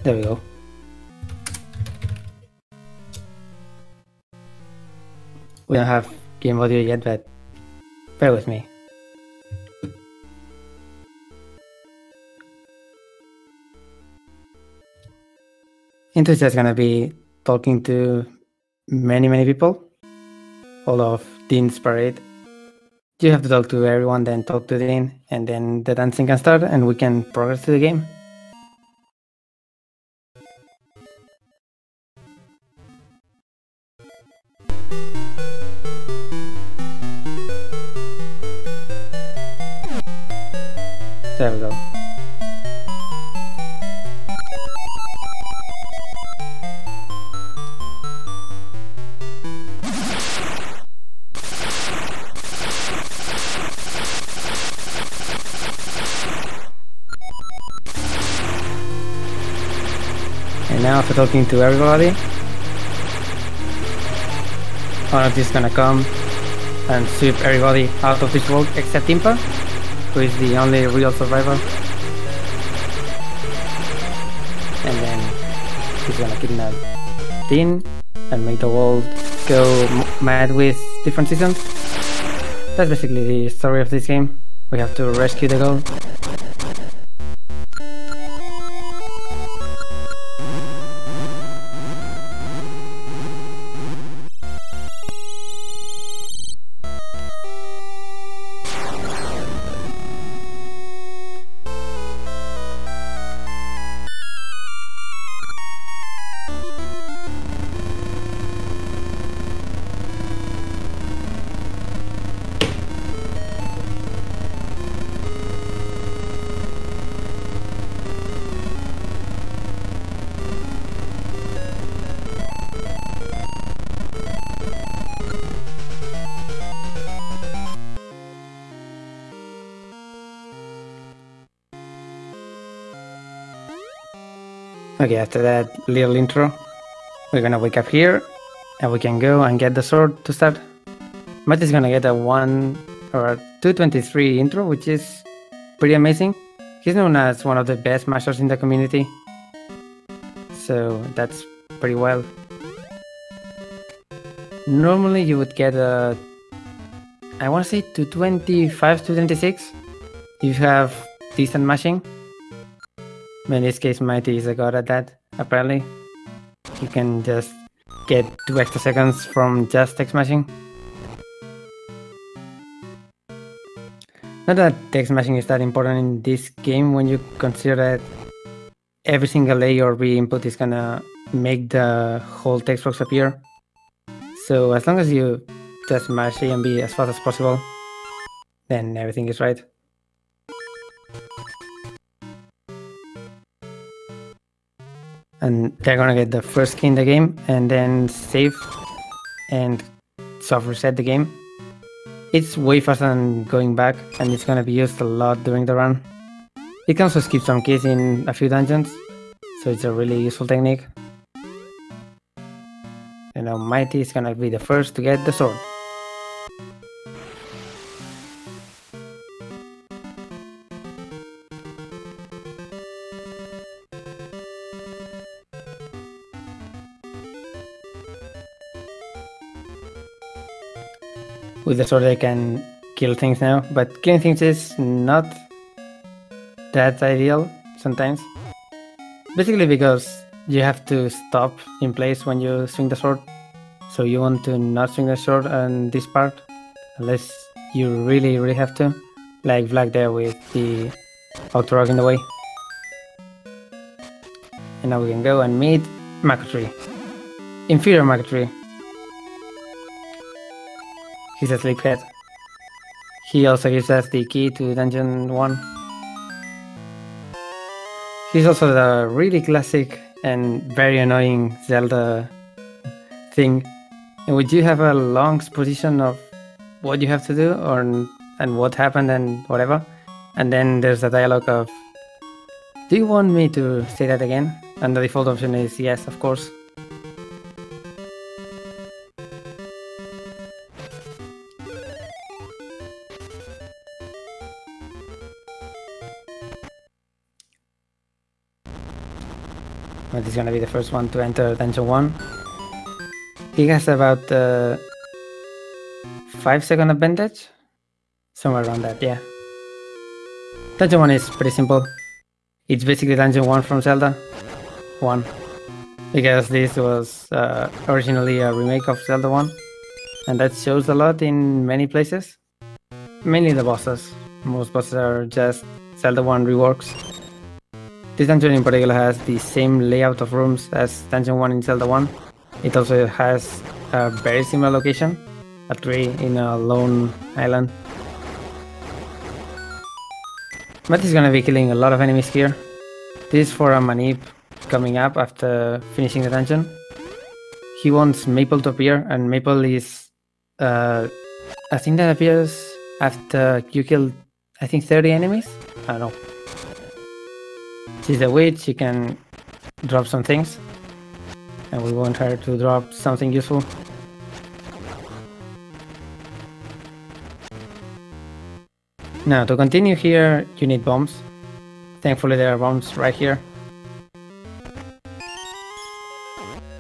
There we go. We don't have game audio yet, but bear with me. Into is just gonna be talking to many people. All of Dean's parade. You have to talk to everyone, then talk to Dean, and then the dancing can start and we can progress to the game. There we go. And now after talking to everybody, one of these is gonna come and sweep everybody out of this world except Impa, who is the only real survivor. And then he's gonna kidnap Dean and make the world go mad with different seasons. That's basically the story of this game. We have to rescue the girl. Okay, after that little intro, we're gonna wake up here and we can go and get the sword to start. Matt is gonna get a 1 or 223 intro, which is pretty amazing. He's known as one of the best mashers in the community, so that's pretty well. Normally you would get a, I want to say 225, 226 if you have decent mashing. But in this case, Mighty is a god at that, apparently. You can just get 2 extra seconds from just text mashing. Not that text mashing is that important in this game when you consider that every single A or B input is gonna make the whole text box appear. So as long as you just mash A and B as fast as possible, then everything is right. And they're gonna get the first key in the game and then save and soft reset the game. It's way faster than going back and it's gonna be used a lot during the run. It can also skip some keys in a few dungeons, so it's a really useful technique. And now Mighty is gonna be the first to get the sword. With the sword I can kill things now, but killing things is not that ideal sometimes. Basically because you have to stop in place when you swing the sword. So you want to not swing the sword on this part, unless you really have to. Like Vlack there with the auto rock in the way. And now we can go and meet Tree. Inferior Tree. He's a sleephead. He also gives us the key to Dungeon 1. He's also the really classic and very annoying Zelda thing, in which you have a long exposition of what you have to do and what happened and whatever. And then there's a dialogue of, do you want me to say that again? And the default option is yes, of course. but he's gonna be the first one to enter Dungeon 1. He has about 5-second advantage, somewhere around that, yeah. Dungeon 1 is pretty simple. It's basically Dungeon 1 from Zelda 1, because this was originally a remake of Zelda 1, and that shows a lot in many places. Mainly the bosses. Most bosses are just Zelda 1 reworks. This dungeon in particular has the same layout of rooms as Dungeon 1 in Zelda 1. It also has a very similar location, a tree in a lone island. Matt is gonna be killing a lot of enemies here. This is for a manip coming up after finishing the dungeon. He wants Maple to appear, and Maple is a thing that appears after you kill, I think, 30 enemies? I don't know. She's a witch, she can drop some things, and we want her to drop something useful. Now, to continue here, you need bombs. Thankfully, there are bombs right here.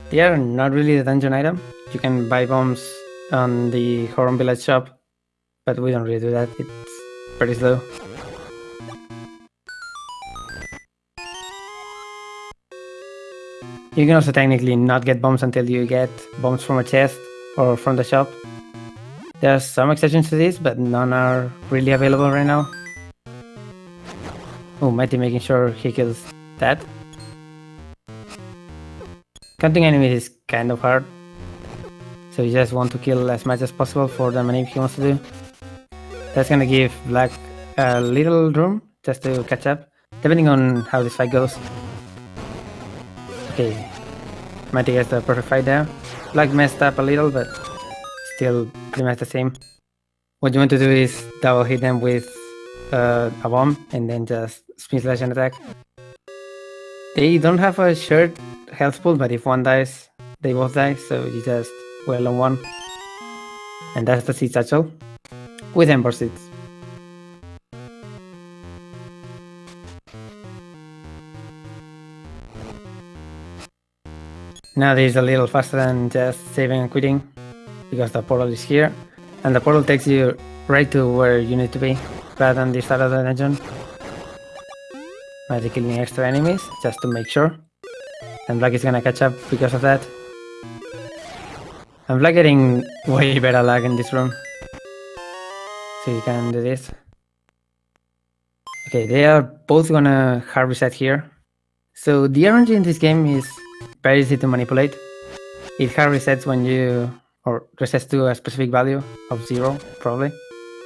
They are not really the dungeon item. You can buy bombs on the Horon Village shop, but we don't really do that. It's pretty slow. You can also technically not get bombs until you get bombs from a chest or from the shop. There are some exceptions to this, but none are really available right now. Oh, Mighty making sure he kills that. Counting enemies is kind of hard, so you just want to kill as much as possible for the manip he wants to do. That's gonna give Black a little room just to catch up, depending on how this fight goes. Okay, Mighty gets the perfect fight there. Black messed up a little, but still pretty much the same. What you want to do is double hit them with a bomb and then just spin slash and attack. They don't have a shared health pool, but if one dies, they both die, so you just wail on one. And that's the Seed Satchel with Ember Seeds. Now this is a little faster than just saving and quitting, because the portal is here, and the portal takes you right to where you need to be, rather than the start of the dungeon. Might be killing extra enemies, just to make sure. And Black is gonna catch up because of that. And Black getting way better lag in this room. So you can do this. Okay, they are both gonna hard reset here. So the RNG in this game is very easy to manipulate. It hard resets when you, or resets to a specific value of 0, probably,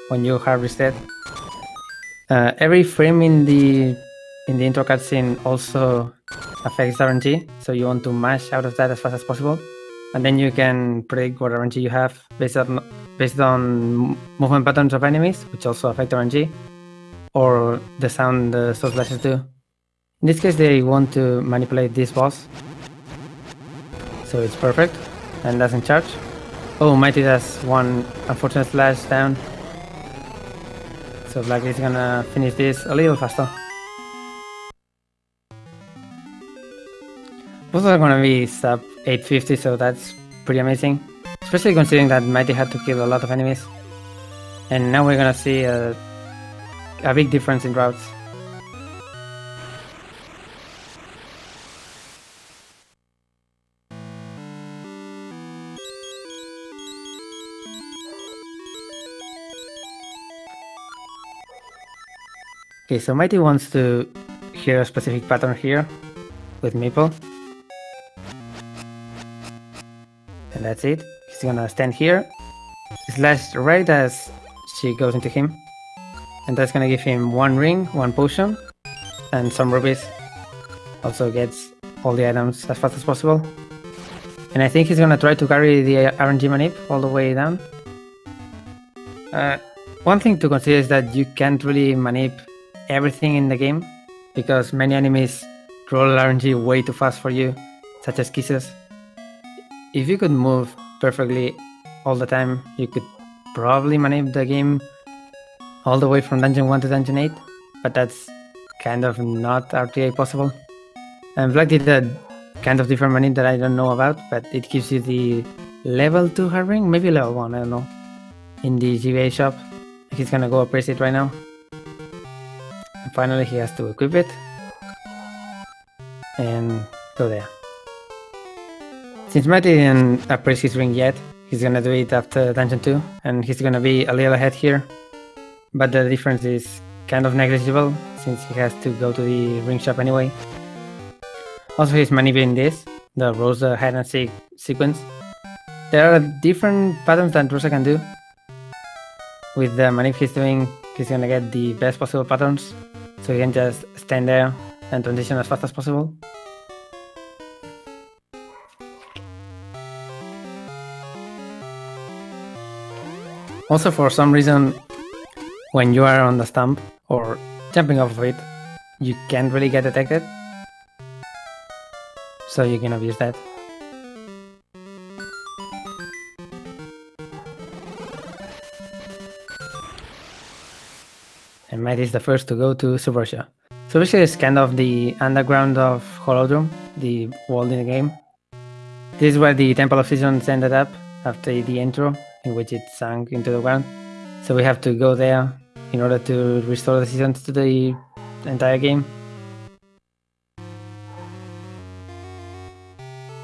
when you hard reset. Every frame in the intro cutscene also affects RNG, so you want to mash out of that as fast as possible, and then you can predict what RNG you have based on movement patterns of enemies, which also affect RNG, or the sound the soul slashes do. In this case, they want to manipulate this boss, so it's perfect and doesn't charge. Oh, Mighty does one unfortunate slash down, so Black is gonna finish this a little faster. Both are gonna be sub 850, so that's pretty amazing, especially considering that Mighty had to kill a lot of enemies. And now we're gonna see a big difference in routes. Okay, so Mighty wants to hear a specific pattern here with Maple. And that's it. He's gonna stand here, slash right as she goes into him. And that's gonna give him one ring, one potion, and some rubies. Also gets all the items as fast as possible. And I think he's gonna try to carry the RNG manip all the way down. One thing to consider is that you can't really manip everything in the game, because many enemies roll RNG way too fast for you, such as kisses. If you could move perfectly all the time, you could probably manip the game all the way from Dungeon 1 to Dungeon 8, but that's kind of not RTA possible. And Black did a kind of different money that I don't know about, but it gives you the level 2 hard ring, maybe level 1, I don't know, in the GBA shop. He's gonna go appraise it right now. And finally he has to equip it and go there. Since Mighty didn't appraise his ring yet, he's gonna do it after Dungeon 2, and he's gonna be a little ahead here. But the difference is kind of negligible, since he has to go to the ring shop anyway. Also, he's manipulating this, the Rosa hide and seek sequence. There are different patterns that Rosa can do. With the manip he's doing, he's gonna get the best possible patterns, so he can just stand there and transition as fast as possible. Also, for some reason, when you are on the stump or jumping off of it, you can't really get detected, so you can abuse that. And Might is the first to go to Subversia. Subversia is kind of the underground of Holodrum, the world in the game. This is where the Temple of Seasons ended up after the intro, in which it sank into the ground. So we have to go there in order to restore the seasons to the entire game.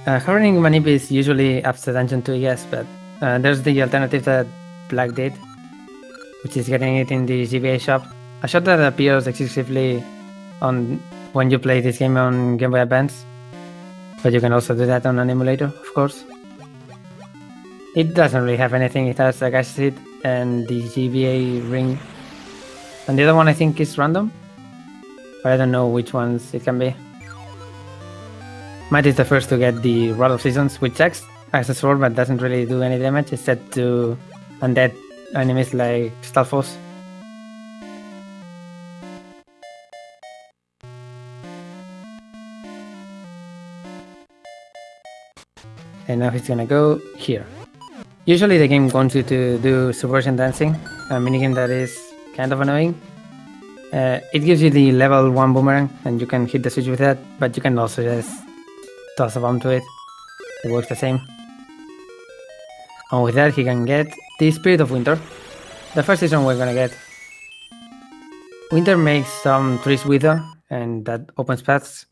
Hardening manip is usually after Dungeon 2, yes, but there's the alternative that Black did, which is getting it in the GBA shop. A shop that appears exclusively on when you play this game on Game Boy Advance, but you can also do that on an emulator, of course. It doesn't really have anything, it has a gas seed and the GBA ring, and the other one I think is random, but I don't know which ones it can be. Might is the first to get the Rod of Seasons, which acts as a sword but doesn't really do any damage. It's set to undead enemies like Stalfos. And now he's gonna go here. Usually the game wants you to do subversion dancing, a minigame that is kind of annoying. It gives you the level 1 boomerang and you can hit the switch with that, but you can also just toss a bomb to it. It works the same. And with that he can get the Spirit of Winter. The first season we're gonna get. Winter makes some trees wither and that opens paths.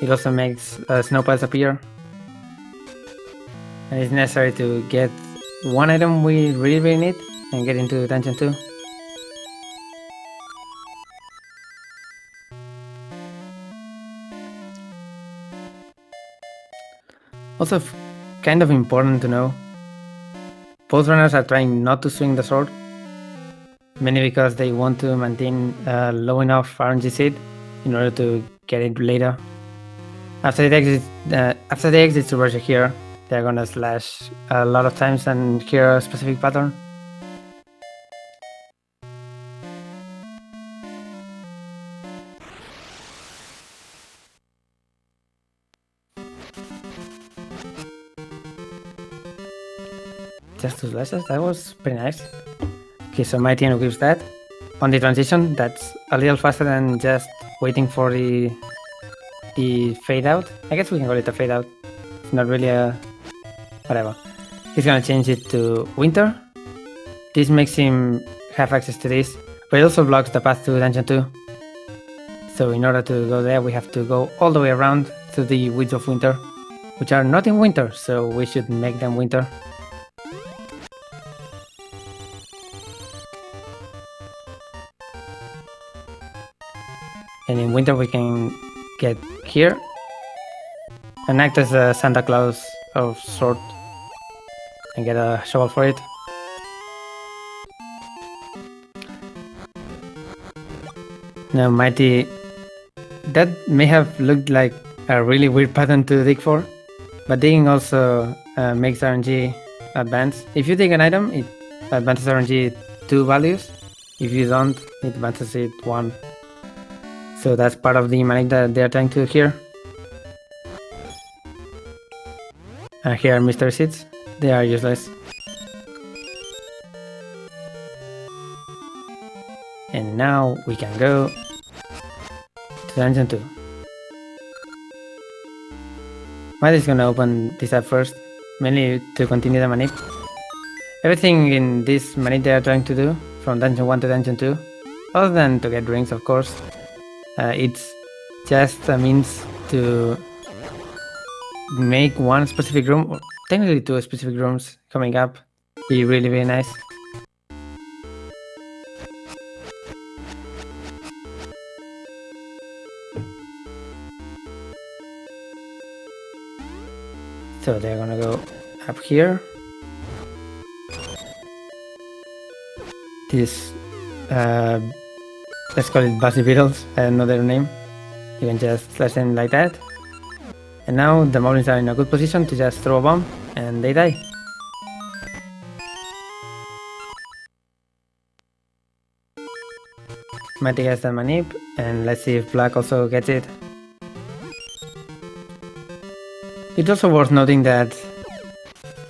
It also makes snow piles appear. And it's necessary to get one item we really need and get into Dungeon 2. Also, kind of important to know, both runners are trying not to swing the sword, mainly because they want to maintain a low enough RNG seed in order to get it later. After they exit Subversia here, they're gonna slash a lot of times and hear a specific pattern. Just 2 slashes, that was pretty nice. Okay, so my team gives that. On the transition, that's a little faster than just waiting for the fade out. I guess we can call it a fade out. It's not really a... whatever. He's gonna change it to Winter. This makes him have access to this, but it also blocks the path to Dungeon 2. So in order to go there, we have to go all the way around to the Woods of Winter, which are not in winter, so we should make them winter. And in winter we can get here and act as a Santa Claus of sort and get a shovel for it. Now Mighty, that may have looked like a really weird pattern to dig for, but digging also makes RNG advance. If you dig an item, it advances RNG 2 values. If you don't, it advances it 1. So that's part of the mechanic that they're trying to do here. And here are mystery seeds. They are useless. And now we can go to Dungeon 2. Mighty's gonna open this up first, mainly to continue the manip. Everything in this manip they are trying to do, from Dungeon 1 to Dungeon 2, other than to get rings of course, it's just a means to make one specific room, or technically two specific rooms coming up, be really, really nice. So they're gonna go up here. This, let's call it Bossy Beetles, another name. You can just slash them like that. And now the moblins are in a good position to just throw a bomb and they die. Mighty gets the manip, and let's see if Black also gets it. It's also worth noting that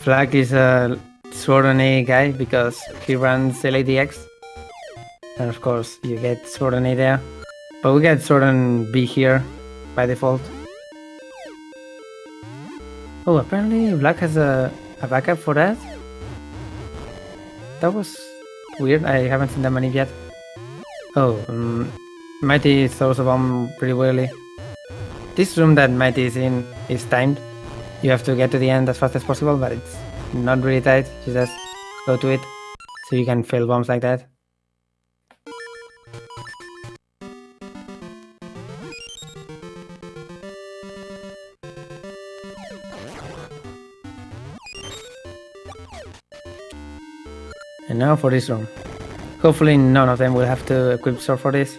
Black is a Sword on A guy because he runs LADX. And of course you get Sword on A there. But we get Sword on B here by default. Oh, apparently Black has a backup for that? That was weird, I haven't seen that many yet. Oh, Mighty throws a bomb pretty weirdly. This room that Mighty is in is timed. You have to get to the end as fast as possible, but it's not really tight. You just go to it, so you can fail bombs like that. And now for this room. Hopefully none of them will have to equip sword for this.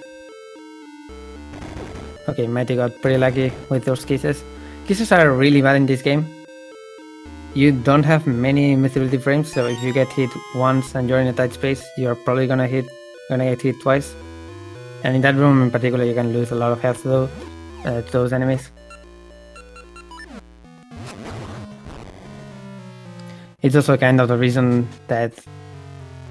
Okay, Mighty got pretty lucky with those kisses. Kisses are really bad in this game. You don't have many invisibility frames, so if you get hit once and you're in a tight space, you're probably gonna get hit twice. And in that room in particular, you can lose a lot of health though to those enemies. It's also kind of the reason that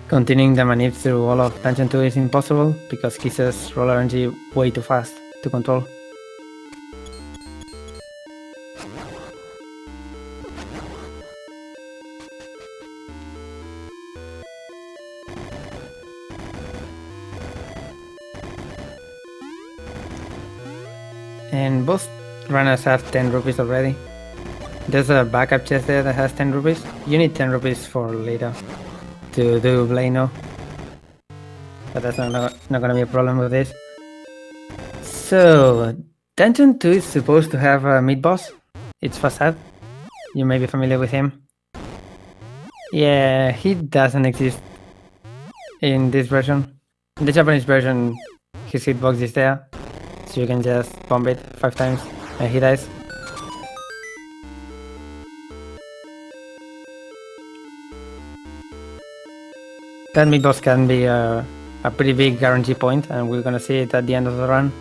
continuing the manip through all of Dungeon 2 is impossible, because kisses roll RNG way too fast to control. And both runners have 10 rupees already. There's a backup chest there that has 10 rupees. You need 10 rupees for later to do Blano. But that's not gonna be a problem with this. So, Dungeon 2 is supposed to have a mid-boss. It's Facade. You may be familiar with him. Yeah, he doesn't exist in this version. In the Japanese version, his hitbox is there, so you can just bomb it 5 times and he dies. That mid-boss can be a pretty big RNG point, and we're gonna see it at the end of the run.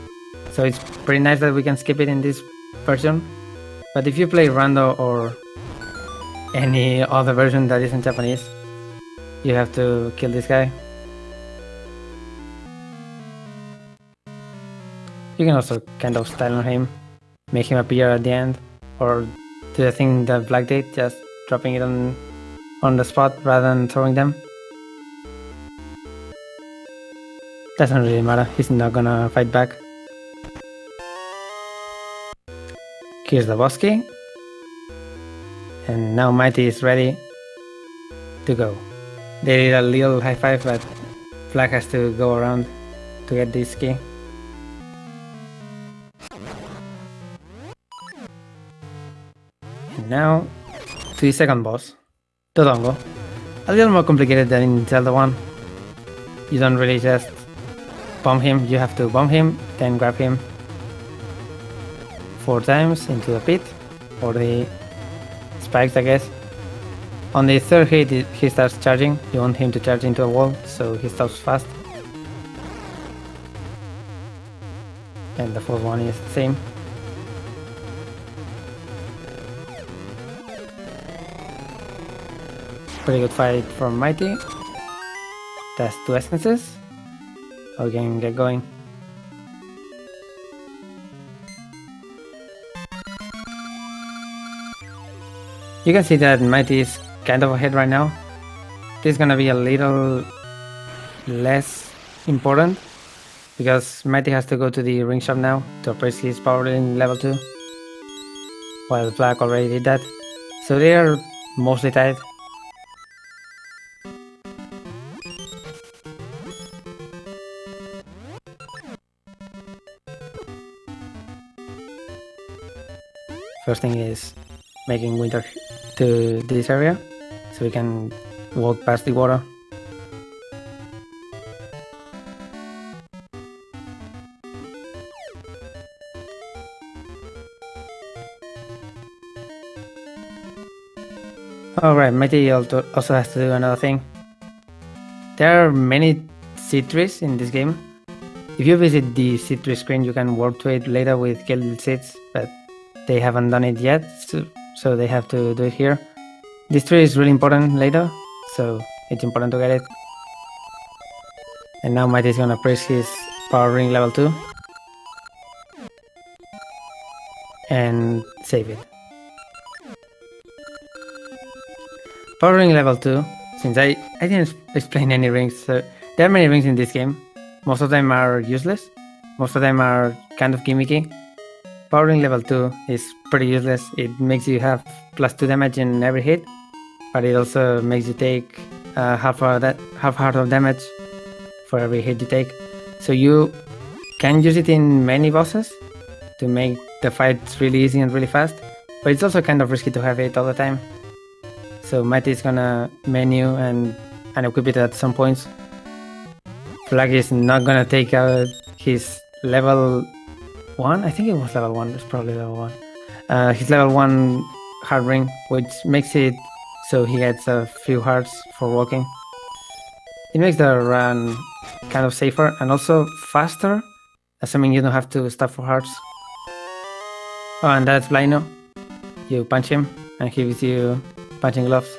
So it's pretty nice that we can skip it in this version. But if you play Rando or any other version that isn't Japanese, you have to kill this guy. You can also kind of style on him, make him appear at the end, or do the thing that Black did, just dropping it on the spot rather than throwing them. Doesn't really matter, he's not gonna fight back. Here's the boss key. And now Mighty is ready to go. They did a little high five, but Black has to go around to get this key. And now to the second boss, Dodongo. A little more complicated than in Zelda 1. You don't really just bomb him, you have to bomb him, then grab him 4 times into the pit, or the spikes I guess. On the third hit he starts charging, you want him to charge into a wall, so he stops fast. And the fourth one is the same. Pretty good fight from Mighty. That's 2 essences. We can get going. You can see that Mighty is kind of ahead right now. This is gonna be a little less important because Mighty has to go to the ring shop now to upgrade his power in level 2, while Black already did that. So they are mostly tied. First thing is making Winter to this area so we can walk past the water. Alright, Mighty also has to do another thing. There are many seed trees in this game. If you visit the seed tree screen, you can warp to it later with gilded seeds, but they haven't done it yet, so they have to do it here. This tree is really important later, so it's important to get it. And now Mighty is gonna press his power ring level 2 and save it. Power ring level 2, since I didn't explain any rings, so there are many rings in this game. Most of them are useless, most of them are kind of gimmicky. Power ring level 2 is pretty useless. It makes you have +2 damage in every hit, but it also makes you take half heart of damage for every hit you take. So you can use it in many bosses to make the fights really easy and really fast, but it's also kind of risky to have it all the time. So Mighty is gonna menu and equip it at some points. Flag is not gonna take out his level 1, I think it was level 1, it's probably level 1. His level 1 heart ring, which makes it so he gets a few hearts for walking. It makes the run kind of safer and also faster, assuming you don't have to stop for hearts. Oh, and that's Blino. You punch him and he gives you punching gloves.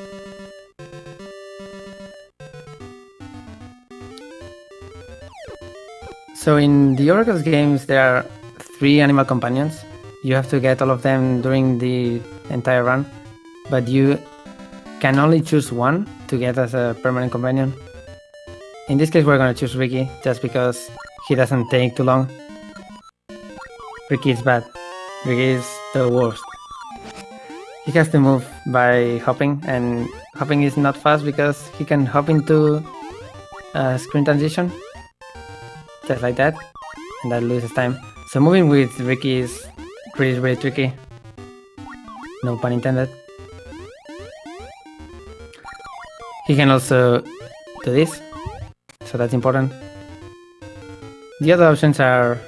So in the Oracle's games there are 3 animal companions. You have to get all of them during the entire run, but you can only choose one to get as a permanent companion. In this case we're gonna choose Ricky, just because he doesn't take too long. Ricky is bad. Ricky is the worst. He has to move by hopping, and hopping is not fast because he can hop into a screen transition, just like that, and that loses time. So moving with Ricky is really tricky. No pun intended. He can also do this, so that's important. The other options are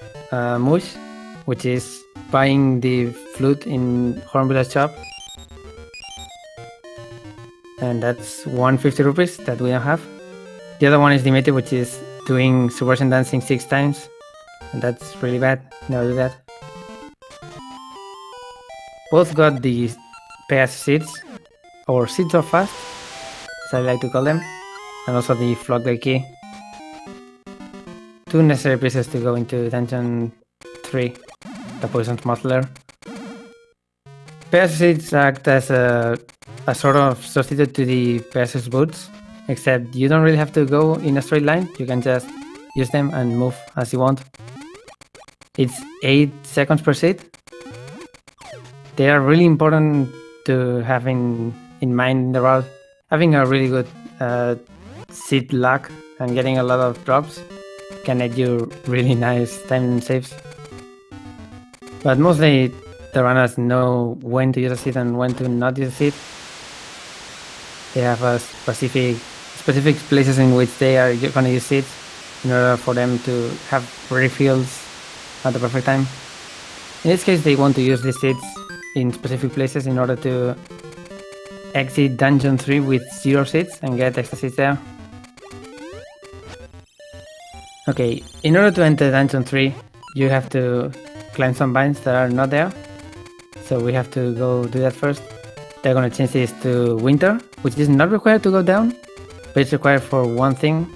Mush, which is buying the flute in Hornbill's shop, and that's 150 rupees that we don't have. The other one is Dimitri, which is doing subversion dancing 6 times, and that's really bad. Never do that. Both got the PS seeds, or seeds of fast, as I like to call them, and also the flock the key. 2 necessary pieces to go into dungeon 3, the poisoned muffler. PS seeds act as a sort of substitute to the Pegasus boots, except you don't really have to go in a straight line, you can just use them and move as you want. It's 8 seconds per seed. They are really important to have in mind in the route. Having a really good seed luck and getting a lot of drops can net you really nice time saves. But mostly the runners know when to use a seed and when to not use a seed. They have a specific places in which they are going to use seeds in order for them to have refills at the perfect time. In this case, they want to use these seeds in specific places in order to exit dungeon 3 with 0 seeds and get extra seeds there. Okay, in order to enter dungeon 3, you have to climb some vines that are not there. So we have to go do that first. They're gonna change this to winter, which is not required to go down, but it's required for one thing,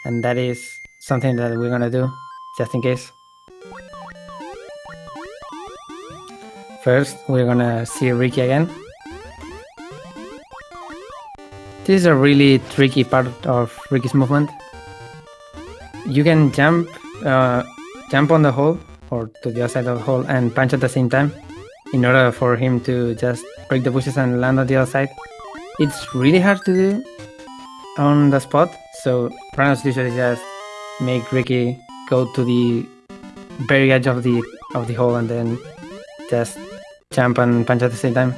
and that is something that we're gonna do, just in case. First, we're gonna see Ricky again, This is a really tricky part of Ricky's movement. You can jump on the hole or to the other side of the hole and punch at the same time in order for him to just break the bushes and land on the other side. It's really hard to do on the spot, so runners usually just make Ricky go to the very edge of the hole and then just jump and punch at the same time.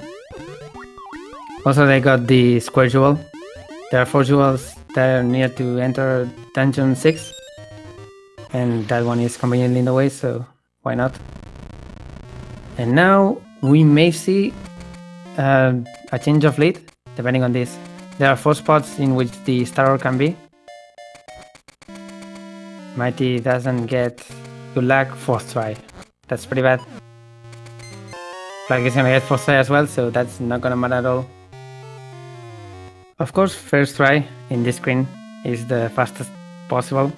Also, they got the square jewel. There are 4 jewels that are near to enter dungeon 6, and that one is conveniently in the way, so why not? And now we may see a change of lead depending on this. There are 4 spots in which the star can be. Mighty doesn't get good luck, 4th try. That's pretty bad. Flag is gonna get 4th try as well, so that's not gonna matter at all. Of course, first try in this screen is the fastest possible,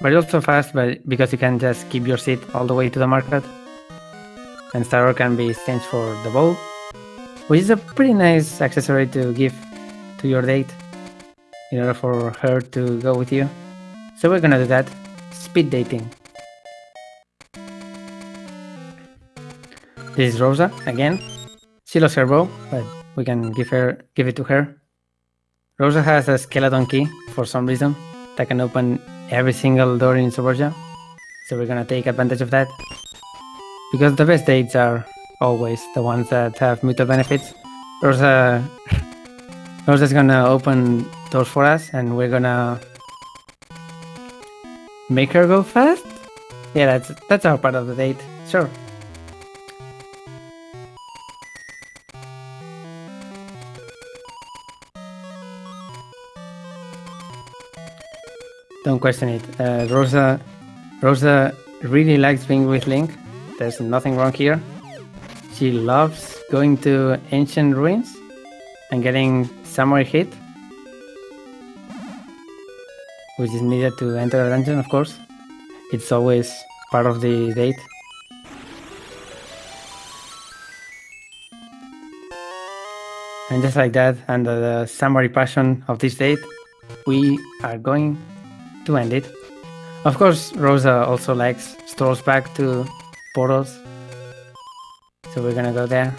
but it's also fast because you can just keep your seat all the way to the market. And Star can be exchanged for the bow, which is a pretty nice accessory to give to your date in order for her to go with you. So we're gonna do that. Speed dating. This is Rosa again. She lost her bow, but we can give it to her. Rosa has a skeleton key for some reason that can open every single door in Suburbia, so we're gonna take advantage of that. Because the best dates are always the ones that have mutual benefits. Rosa's gonna open doors for us, and we're gonna make her go fast? Yeah, that's our part of the date, sure. Don't question it. Rosa really likes being with Link. There's nothing wrong here. She loves going to ancient ruins and getting samurai hit, which is needed to enter a dungeon, of course. It's always part of the date. And just like that, under the samurai passion of this date, we are going to end it. Of course, Rosa also likes strolls back to portals, so we're gonna go there.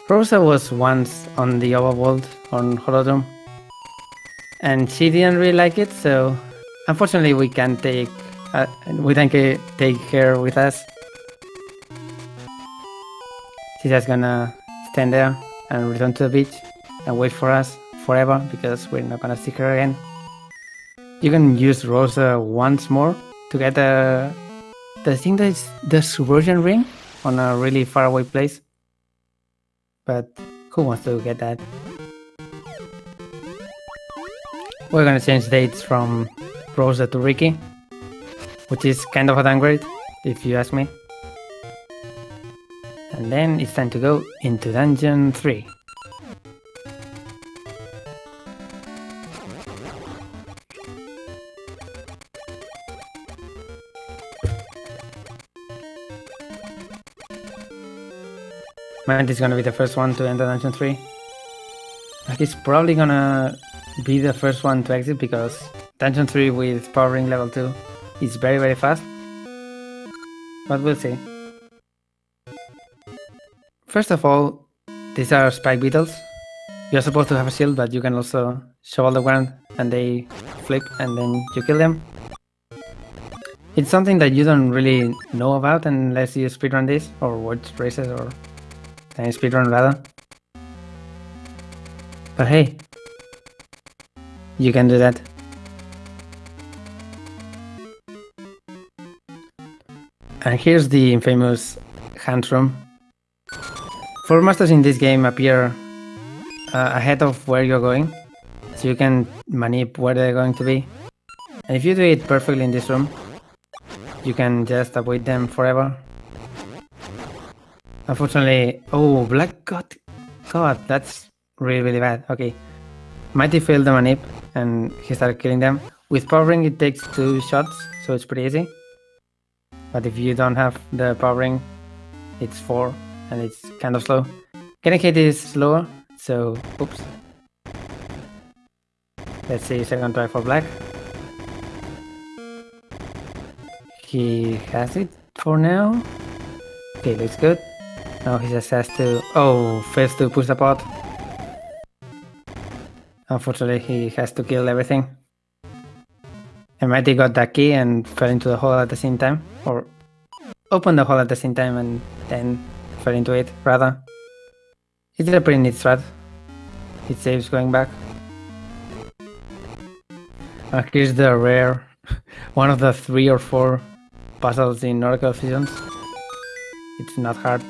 Rosa was once on the overworld on Holodrum, and she didn't really like it, so unfortunately we can't take her with us. She's just gonna stand there and return to the beach and wait for us forever because we're not gonna see her again. You can use Rosa once more to get the thing that is the subversion ring on a really far away place. But who wants to get that? We're gonna change dates from Rosa to Ricky, which is kind of a downgrade, if you ask me. And then it's time to go into Dungeon 3. Matt is gonna be the first one to enter Dungeon 3. He's probably gonna be the first one to exit because Dungeon 3 with Power Ring level 2 is very, very fast. But we'll see. First of all, these are spike beetles. You're supposed to have a shield, but you can also shovel the ground and they flip and then you kill them. It's something that you don't really know about unless you speedrun this or watch races or any speedrun rather. But hey, you can do that. And here's the infamous hand room. 4 masters in this game appear ahead of where you're going, so you can manip where they're going to be. And if you do it perfectly in this room, you can just avoid them forever. Unfortunately, oh, Black God, that's really, really bad. Okay, Mighty failed the manip and he started killing them. With Power Ring it takes 2 shots, so it's pretty easy. But if you don't have the Power Ring, it's 4 and it's kind of slow. Getting hit is slower, So, oops. Let's see, second try for black. He has it for now. Okay, looks good. Now he just has to... Oh, fails to push the pot. Unfortunately, he has to kill everything. And Mighty got that key and fell into the hole at the same time. Or opened the hole at the same time and then fell into it, rather. It's a pretty neat strat. It saves going back. Here's the rare... one of the 3 or 4 puzzles in Oracle Fusions. It's not hard.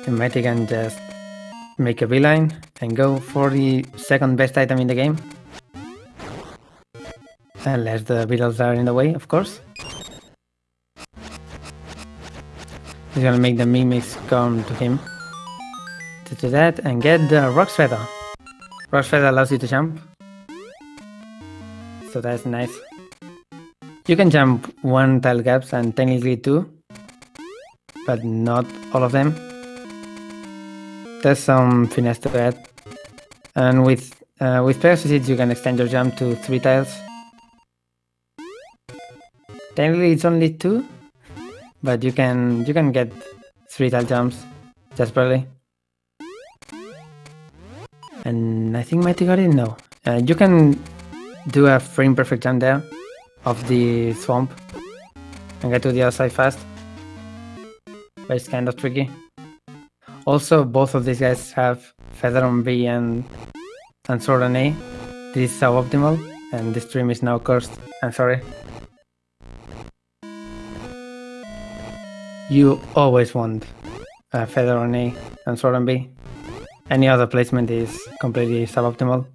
And Mighty can just make a beeline and go for the second best item in the game. Unless the beetles are in the way, of course. He's gonna make the mimics come to him to do that and get the Rock's Feather. Rock's Feather allows you to jump. So that's nice. You can jump 1 tile gaps and technically 2, but not all of them. There's some finesse to that. And with Pegasus Seeds you can extend your jump to 3 tiles. Technically it's only 2, but you can get 3 tile jumps just barely. And I think Mighty got it? No. You can do a frame perfect jump there of the swamp and get to the other side fast. But it's kind of tricky. Also, both of these guys have Feather on B and Sword on A. This is suboptimal, and this stream is now cursed. I'm sorry. You always want a Feather on A and Sword on B. Any other placement is completely suboptimal.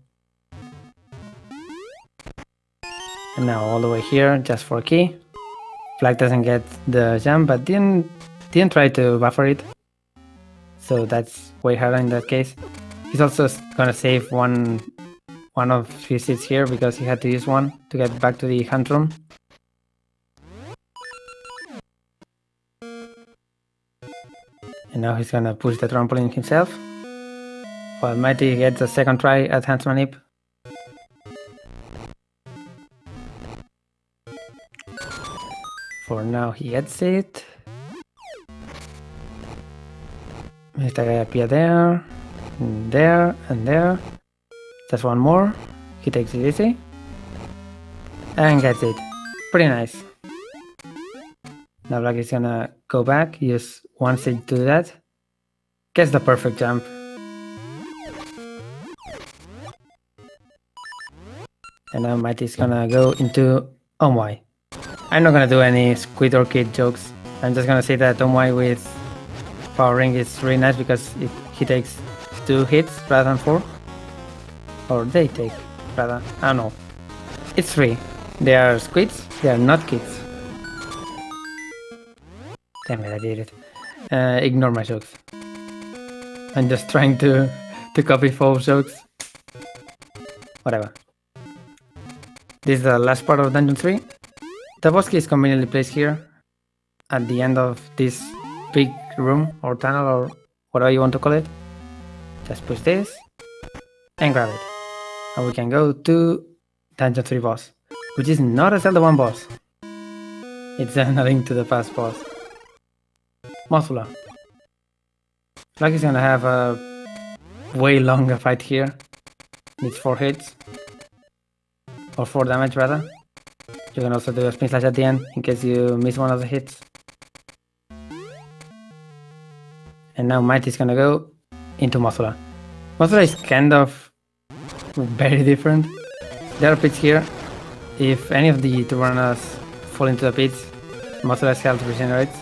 And now all the way here, just for a key. Black doesn't get the jump, but didn't try to buffer it. So that's way harder in that case. He's also gonna save one of his seeds here because he had to use one to get back to the hunt room. And now he's gonna push the trampoline himself. While Mighty gets a second try at Huntsman Hip. For now he gets it. Esta guy appear there, and there, and there. Just one more. He takes it easy. And gets it. Pretty nice. Now Black is gonna go back, use one seed to do that. Gets the perfect jump. And now Mighty is gonna go into Omwai. I'm not gonna do any Squid or Kid jokes. I'm just gonna say that Omwai with Power Ring is really nice because he takes 2 hits rather than 4. Or they take, rather. I don't know. It's 3. They are squids, they are not kids. Damn it, I did it. Ignore my jokes. I'm just trying to copy 4 jokes. Whatever. This is the last part of Dungeon 3. The boss key is conveniently placed here at the end of this big room or tunnel or whatever you want to call it. Just push this and grab it. And we can go to Dungeon 3 boss, which is not a Zelda 1 boss. It's a Link to the Past boss. Mothula. Black is gonna have a way longer fight here. Needs 4 hits. Or 4 damage rather. You can also do a spin slash at the end in case you miss one of the hits. And now Mighty is gonna go into Mothula. Mothula is kind of very different. There are pits here. If any of the two runners fall into the pits, Mothula's health regenerates.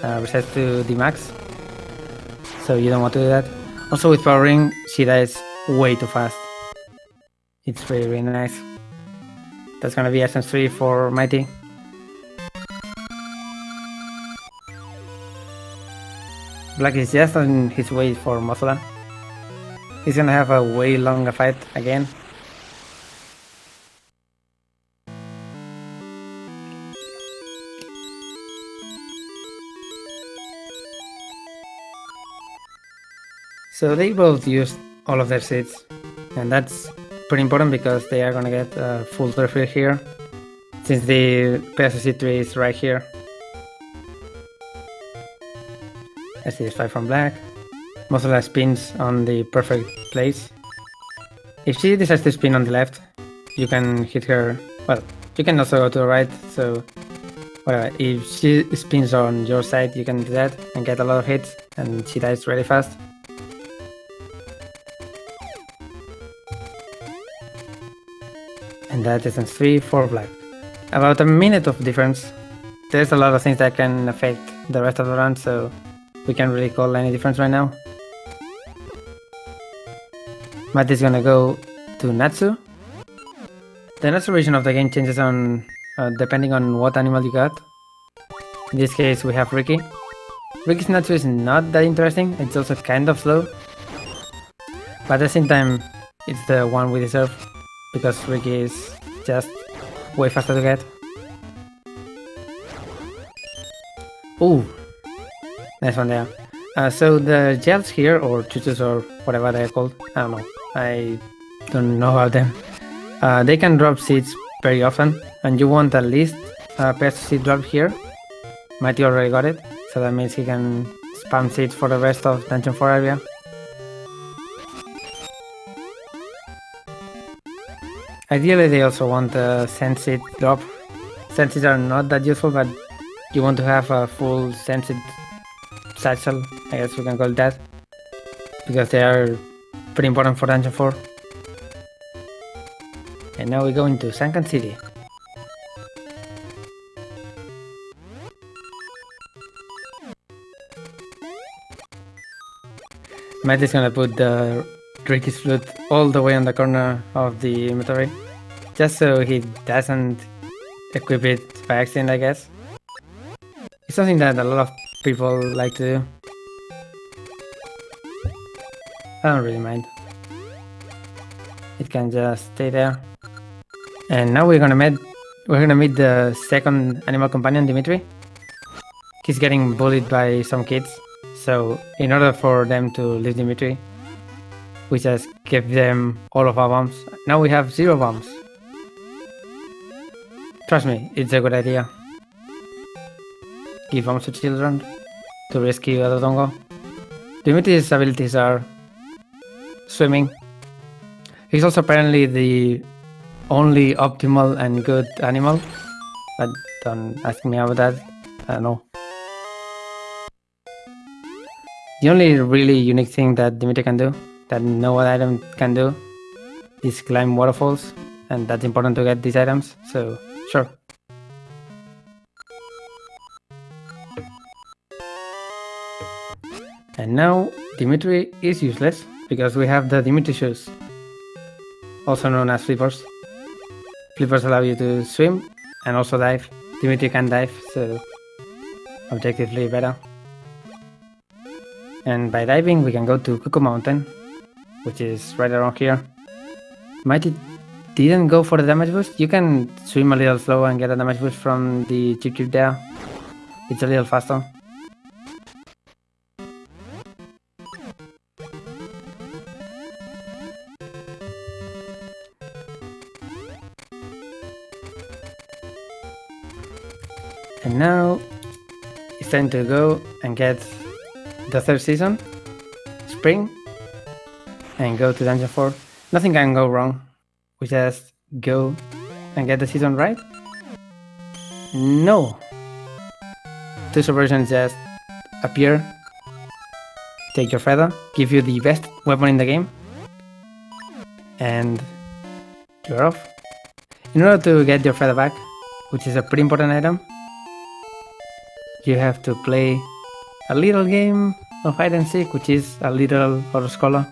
Resets to the max. So you don't want to do that. Also with Power Ring, she dies way too fast. It's really, really nice. That's gonna be Essence 3 for Mighty. Black is just on his way for Mothula. He's gonna have a way longer fight again. So they both used all of their seeds, and that's pretty important because they are gonna get a full refill here, since the PSC tree is right here. I see 5 from black. Most of that spins on the perfect place. If she decides to spin on the left, you can hit her. Well, you can also go to the right, so whatever. If she spins on your side, you can do that and get a lot of hits, and she dies really fast. And that is 3 for black. About a minute of difference. There's a lot of things that can affect the rest of the round, so we can't really call any difference right now. Matt is gonna go to Natsu. The Natsu version of the game changes on depending on what animal you got. In this case we have Ricky. Ricky's Natsu is not that interesting, it's also kind of slow. But at the same time, it's the one we deserve, because Ricky is just way faster to get. Ooh, nice one there. So the gels here, or chuchus or whatever they're called, I don't know. I don't know about them. They can drop seeds very often, and you want at least a pair of seed drop here. Mighty already got it, so that means he can spam seeds for the rest of Dungeon 4 area. Ideally they also want a sand seed drop. Sand seeds are not that useful, but you want to have a full sand seed satchel, I guess we can call it that, because they are pretty important for Dungeon 4. And now we go into Sunken City. Matt is gonna put the Ricky's flute all the way on the corner of the inventory, just so he doesn't equip it by accident, I guess. It's something that a lot of people like to do. I don't really mind. It can just stay there. And now we're gonna meet the second animal companion, Dimitri. He's getting bullied by some kids, so in order for them to leave Dimitri, we just give them all of our bombs. Now we have 0 bombs. Trust me, it's a good idea. Give bombs to children to rescue a Dodongo. Dimitri's abilities are swimming. He's also apparently the only optimal and good animal, but don't ask me about that, I don't know. The only really unique thing that Dimitri can do, that no other item can do, is climb waterfalls, and that's important to get these items, so sure. And now Dimitri is useless, because we have the Dimitri shoes, also known as flippers. Flippers allow you to swim and also dive. Dimitri can dive, so objectively better. And by diving we can go to Cuckoo Mountain, which is right around here. Mighty didn't go for the damage boost. You can swim a little slow and get a damage boost from the chip there. It's a little faster. And now it's time to go and get the 3rd season, Spring, and go to Dungeon 4. Nothing can go wrong. We just go and get the season right. No! 2 subversions just appear, take your feather, give you the best weapon in the game, and you're off. In order to get your feather back, which is a pretty important item, you have to play a little game of hide and seek, which is a little horror scholar.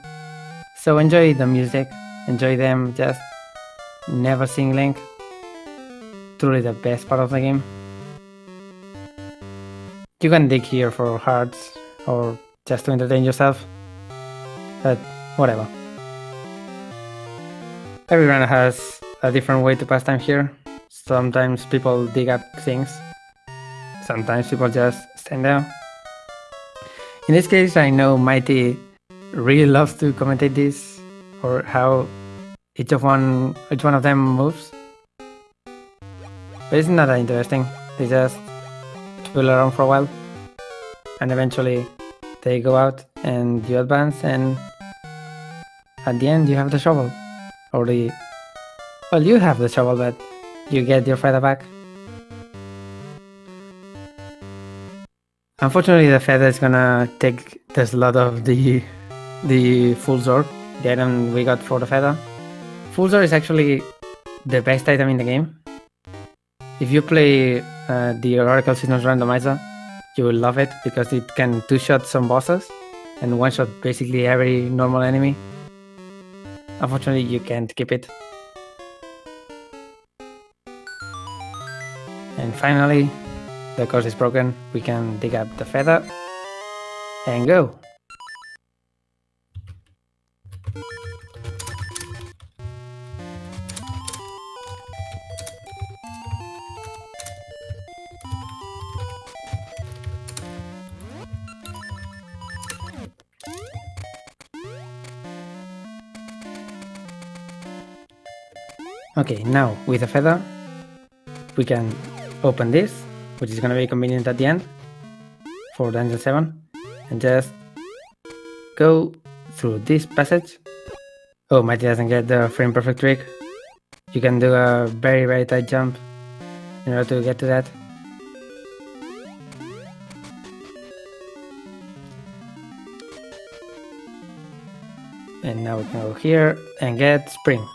So enjoy the music, enjoy them just never seeing Link. Truly the best part of the game. You can dig here for hearts or just to entertain yourself, but whatever. Every runner has a different way to pass time here. Sometimes people dig up things, sometimes people just stand there. In this case, I know Mighty really love to commentate this or how each one of them moves. But it's not that interesting. They just tool around for a while, and eventually they go out and you advance, and at the end you have the shovel. Or the... well, you have the shovel, but you get your feather back. Unfortunately, the feather is gonna take the slot of the full sword, the item we got for the feather. Full sword is actually the best item in the game. If you play the Oracle Seasons randomizer, you will love it because it can two-shot some bosses and one-shot basically every normal enemy. Unfortunately, you can't keep it. And finally, the course is broken. We can dig up the feather and go. Okay, now with the feather, we can open this, which is gonna be convenient at the end for Dungeon 7, and just go through this passage. Oh, Mighty doesn't get the frame perfect trick. You can do a very tight jump in order to get to that. And now we can go here and get Spring.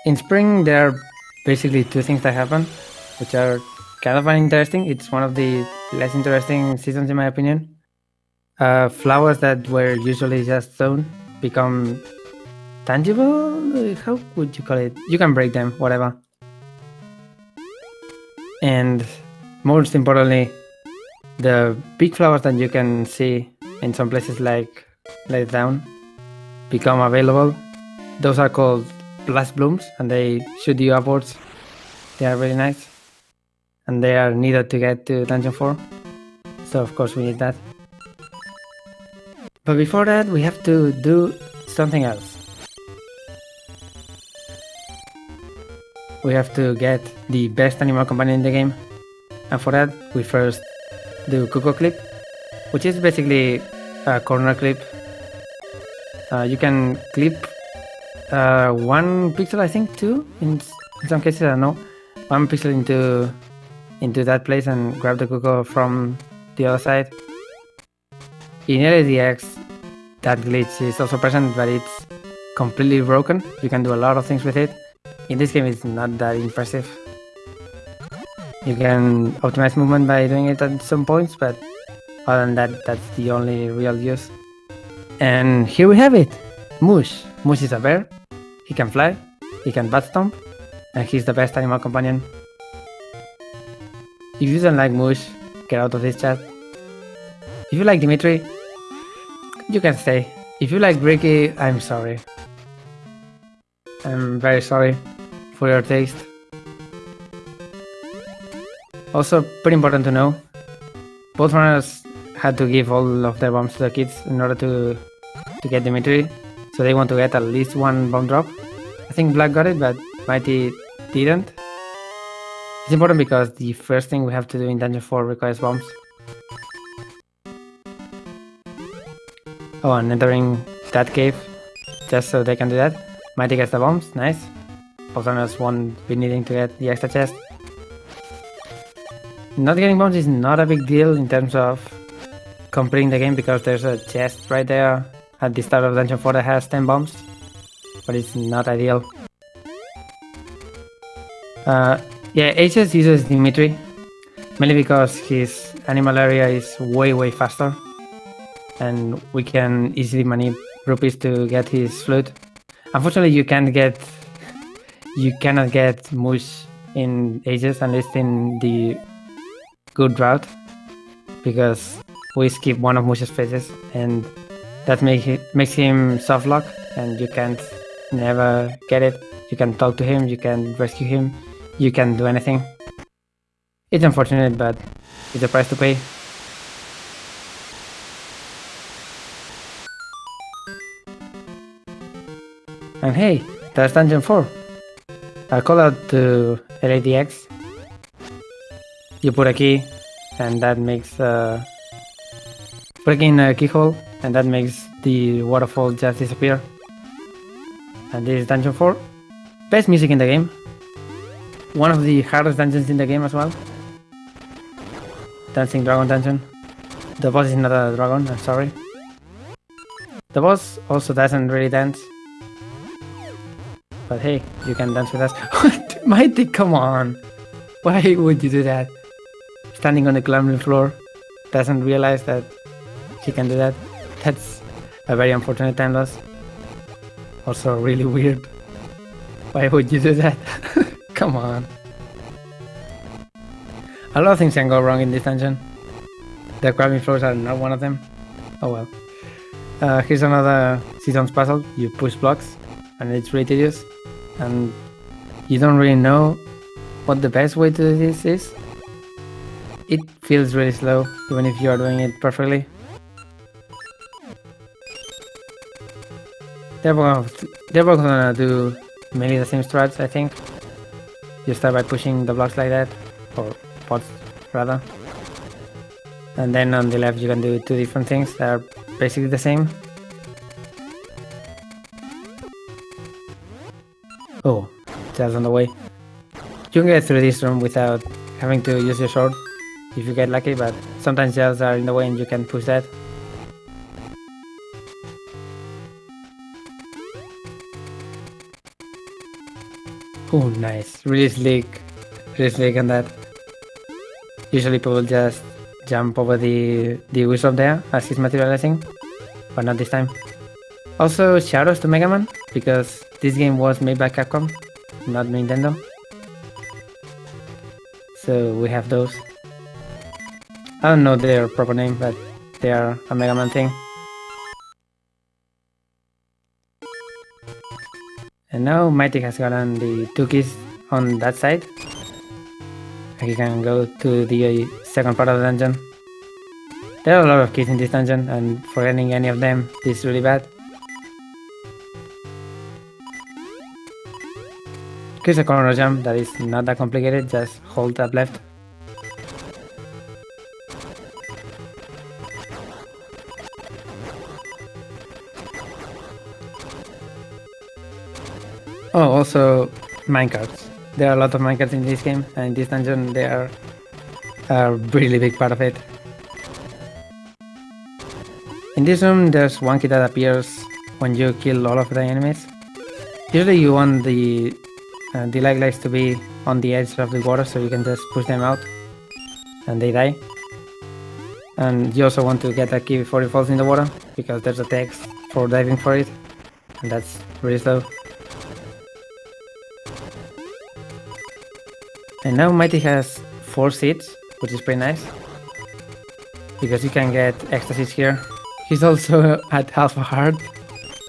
In Spring, there are basically two things that happen, which are kind of uninteresting. It's one of the less interesting seasons in my opinion. Flowers that were usually just stone become tangible? How would you call it? You can break them, whatever. And most importantly, the big flowers that you can see in some places like Let It Down become available. Those are called blast blooms, and they shoot you upwards. They are really nice, and they are needed to get to Dungeon 4, so of course we need that. But before that, we have to do something else. We have to get the best animal companion in the game, and for that we first do Cuckoo Clip, which is basically a corner clip. You can clip 1 pixel, I think 2 in some cases, I don't know, 1 pixel into that place and grab the cuckoo from the other side. In LADX, that glitch is also present, but it's completely broken. You can do a lot of things with it. In this game, it's not that impressive. You can optimize movement by doing it at some points, but other than that, that's the only real use. And here we have it, Mush. Mush is a bear. He can fly, he can butt stomp, and he's the best animal companion. If you don't like Mush, get out of this chat. If you like Dimitri, you can stay. If you like Ricky, I'm sorry. I'm very sorry for your taste. Also, pretty important to know, both runners had to give all of their bombs to the kids in order to get Dimitri. So they want to get at least 1 bomb drop. I think Black got it, but Mighty didn't. It's important because the first thing we have to do in Dungeon 4 requires bombs. Oh, and entering that cave, just so they can do that. Mighty gets the bombs, nice. Both runners won't be needing to get the extra chest. Not getting bombs is not a big deal in terms of completing the game because there's a chest right there at the start of Dungeon 4 that has 10 bombs, but it's not ideal. Yeah, Aces uses Dimitri, mainly because his animal area is way faster, and we can easily manip rupees to get his flute. Unfortunately, you cannot get Mush in Aces unless in the good route, because we skip one of Mush's phases, and that makes him soft lock, and you can't never get it. You can talk to him, you can rescue him, you can do anything. It's unfortunate, but it's a price to pay. And hey, that's dungeon 4. I'll call out to LADX. You put a key, and that makes breaking a keyhole, and that makes the waterfall just disappear. And this is dungeon 4. Best music in the game. One of the hardest dungeons in the game as well. Dancing Dragon dungeon. The boss is not a dragon, I'm sorry. The boss also doesn't really dance. But hey, you can dance with us. Mighty, come on! Why would you do that? Standing on the climbing floor, doesn't realize that she can do that. That's a very unfortunate time loss. Also really weird. Why would you do that? Come on. A lot of things can go wrong in this dungeon. The climbing floors are not one of them. Oh well. Here's another season's puzzle. You push blocks and it's really tedious. And you don't really know what the best way to do this is. It feels really slow, even if you are doing it perfectly. They're both gonna do mainly the same strats, I think. You start by pushing the blocks like that, or pots rather. And then on the left you can do two different things that are basically the same. Oh, just on the way. You can get through this room without having to use your sword if you get lucky, but sometimes gels are in the way and you can push that. Oh, nice. Really slick on that. Usually people just jump over the wizard there as he's materializing, but not this time. Also, shoutouts to Mega Man, because this game was made by Capcom, not Nintendo. So we have those. I don't know their proper name, but they are a Mega Man thing. And now Mighty has gotten the 2 keys on that side. He can go to the second part of the dungeon. There are a lot of keys in this dungeon, and forgetting any of them is really bad. Here's a corner jump that is not that complicated, just hold up left. Oh, also minecarts. There are a lot of minecarts in this game, and in this dungeon they are a really big part of it. In this room there's one key that appears when you kill all of the enemies. Usually you want the light lights to be on the edge of the water, so you can just push them out and they die. And you also want to get that key before it falls in the water, because there's a text for diving for it, and that's really slow. And now Mighty has 4 seeds, which is pretty nice, because you can get extra seeds here. He's also at half a heart,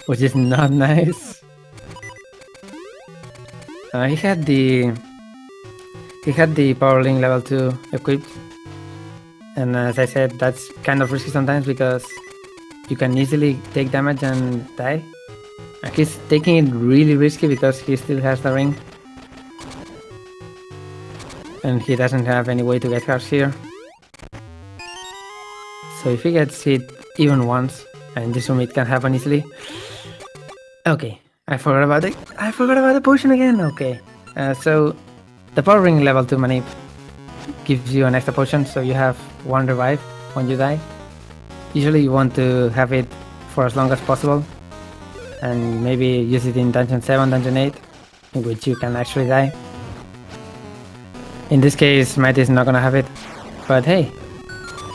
which is not nice. He had the Power Link level 2 equipped, and as I said, that's kind of risky sometimes because you can easily take damage and die. He's taking it really risky because he still has the ring, and he doesn't have any way to get hearts here. So if he gets hit even once, and in this room it can happen easily. Okay. I forgot about the potion again. Okay, so the Power Ring level 2 manip gives you an extra potion, so you have 1 revive when you die. Usually you want to have it for as long as possible, and maybe use it in Dungeon 7, Dungeon 8, in which you can actually die. In this case, Mighty is not gonna have it, but hey,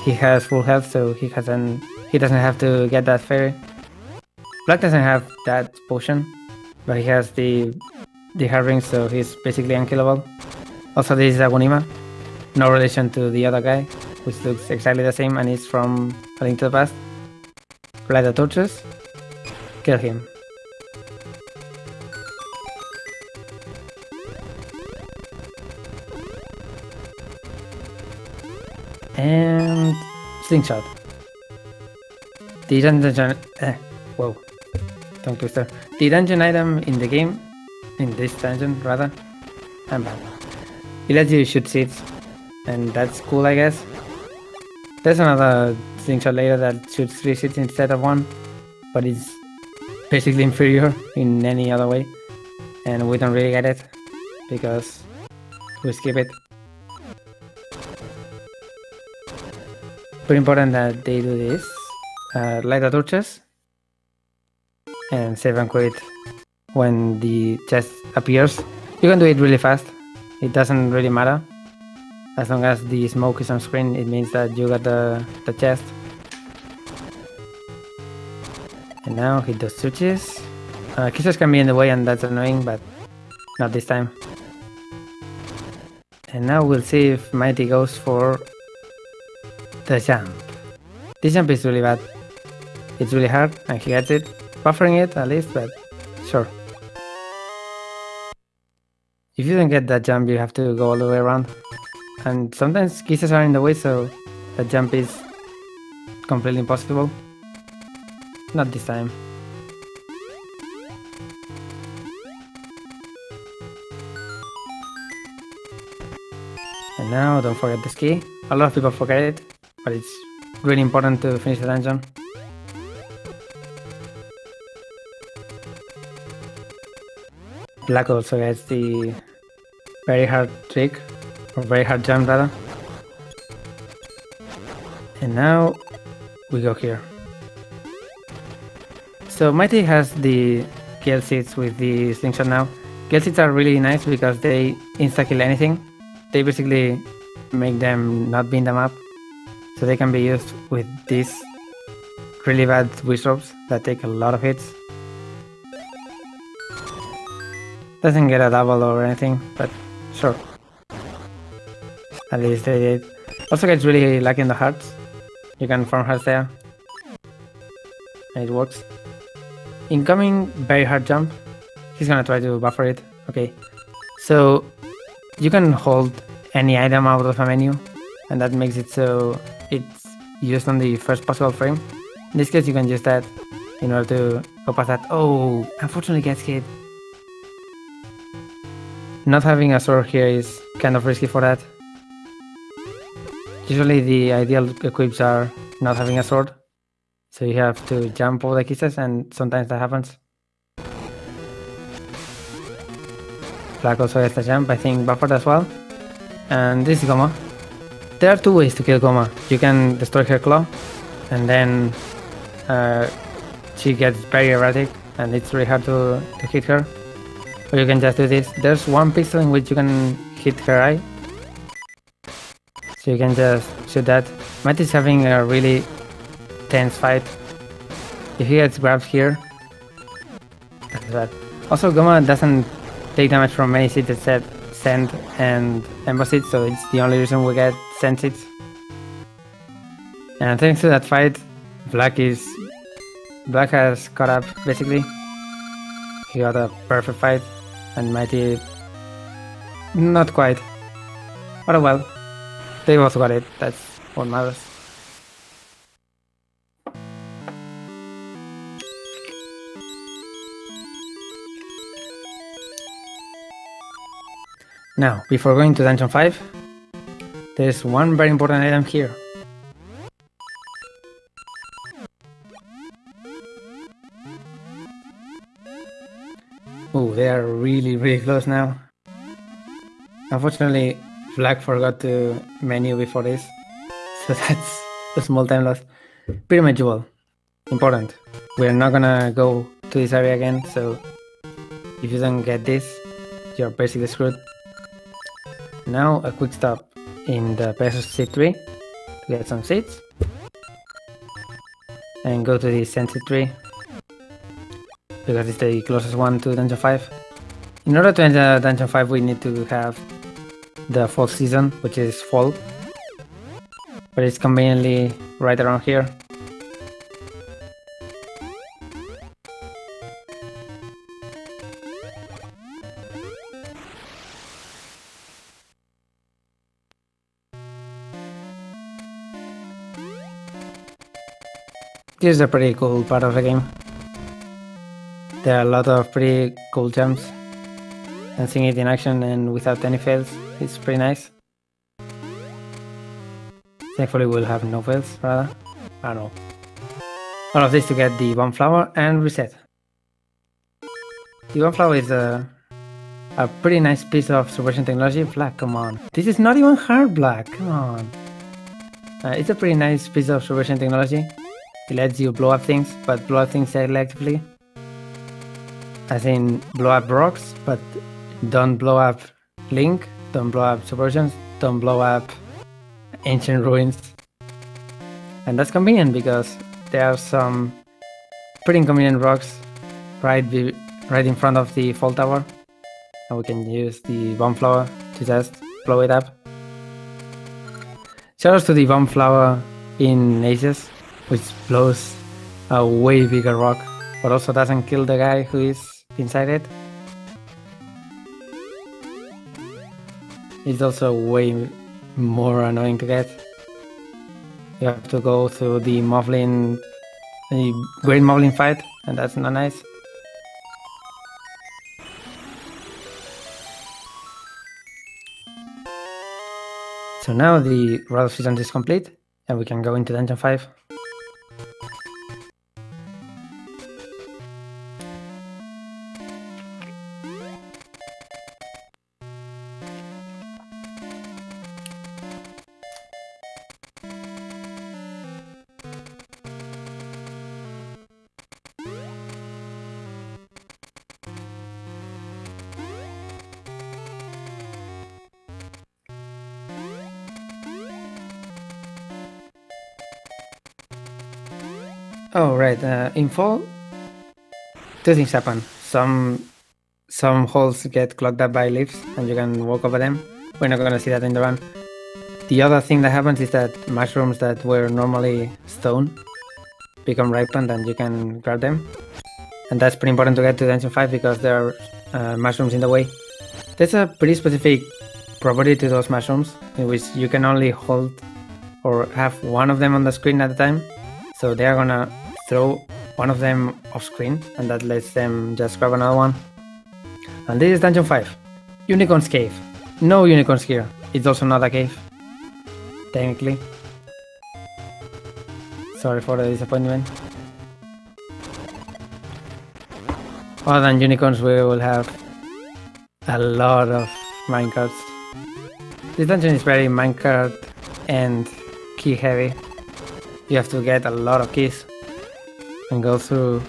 he has full health, so he doesn't have to get that fairy. Black doesn't have that potion, but he has the heart ring, so he's basically unkillable. Also, this is a Gunima, no relation to the other guy, which looks exactly the same and is from A Link to the Past. Light the torches, kill him. And slingshot. The dungeon, whoa, tongue twister. the dungeon item in the game, in this dungeon rather, I'm bad. It lets you shoot seeds, and that's cool, I guess. There's another slingshot later that shoots 3 seeds instead of 1, but it's basically inferior in any other way, and we don't really get it because we skip it. Pretty important that they do this. Light the torches and save and quit when the chest appears. You can do it really fast, it doesn't really matter. As long as the smoke is on screen, it means that you got the chest. And now hit those switches. Kissers can be in the way and that's annoying, but not this time. And now we'll see if Mighty goes for the jump. This jump is really bad. It's really hard and he gets it. Buffering it at least, but sure. If you don't get that jump, you have to go all the way around. And sometimes kisses are in the way, so that jump is completely impossible. Not this time. And now, don't forget the ski. A lot of people forget it, but it's really important to finish the dungeon. Black also gets the very hard trick, or very hard jump rather. And now we go here. So Mighty has the kill seeds with the slingshot now. Kill seeds are really nice because they insta-kill anything. They basically make them not be in the map. So they can be used with these really bad wish ropes that take a lot of hits. Doesn't get a double or anything, but sure. At least they did. Also gets really lucky in the hearts. You can farm hearts there. And it works. Incoming, very hard jump. He's gonna try to buffer it. Okay. So you can hold any item out of a menu, and that makes it so it's used on the first possible frame. In this case, you can use that in order to go past that. Oh, unfortunately gets hit. Not having a sword here is kind of risky for that. Usually the ideal equips are not having a sword, so you have to jump over the kisses, and sometimes that happens. Black also has the jump, I think buffered as well. And this is Goma. There are 2 ways to kill Goma. You can destroy her claw, and then she gets very erratic, and it's really hard to hit her. Or you can just do this. There's 1 pixel in which you can hit her eye. So you can just shoot that. Matt is having a really tense fight. If he gets grabbed here, that's bad. Also, Goma doesn't take damage from many seeds except Send and Ember seeds, so it's the only reason we get Send seeds. And thanks to that fight, Black has caught up basically. He got a perfect fight, and Mighty not quite. But oh well, they also got it, that's what matters. Now, before going to Dungeon 5, there's one very important item here. Oh, they are really close now. Unfortunately, Black forgot to menu before this, so that's a small time loss. Pyramid Jewel, important. We're not gonna go to this area again, so if you don't get this, you're basically screwed. Now a quick stop in the Pegasus Seed tree to get some seeds, and go to the Sensit tree because it's the closest one to Dungeon 5. In order to enter Dungeon 5, we need to have the fall season, which is fall, but it's conveniently right around here. This is a pretty cool part of the game. There are a lot of pretty cool jumps, and seeing it in action and without any fails is pretty nice. Thankfully we'll have no fails, rather. I don't know. All of this to get the bomb flower and reset. The bomb flower is a pretty nice piece of suppression technology. Black, come on. This is not even hard, Black, come on. It's a pretty nice piece of suppression technology. It lets you blow up things, but blow up things selectively. As in, blow up rocks, but don't blow up Link, don't blow up subversions, don't blow up ancient ruins. And that's convenient because there are some pretty inconvenient rocks right in front of the fall tower. And we can use the bomb flower to just blow it up. Shoutouts to the bomb flower in Aces, which blows a way bigger rock, but also doesn't kill the guy who is inside it. It's also way more annoying to get. You have to go through the great Moblin fight, and that's not nice. So now the Road of Seasons is complete, and we can go into Dungeon 5. Oh right, in fall, two things happen. Some holes get clogged up by leaves and you can walk over them. We're not gonna see that in the run. The other thing that happens is that mushrooms that were normally stone become ripened and you can grab them. And that's pretty important to get to Dungeon 5 because there are mushrooms in the way. There's a pretty specific property to those mushrooms in which you can only hold or have one of them on the screen at a time. So they are gonna throw one of them off screen and that lets them just grab another one. And this is Dungeon 5. Unicorn's Cave. No unicorns here. It's also not a cave. Technically. Sorry for the disappointment. Other than unicorns, we will have a lot of minecarts. This dungeon is very minecart and key heavy. You have to get a lot of keys and go through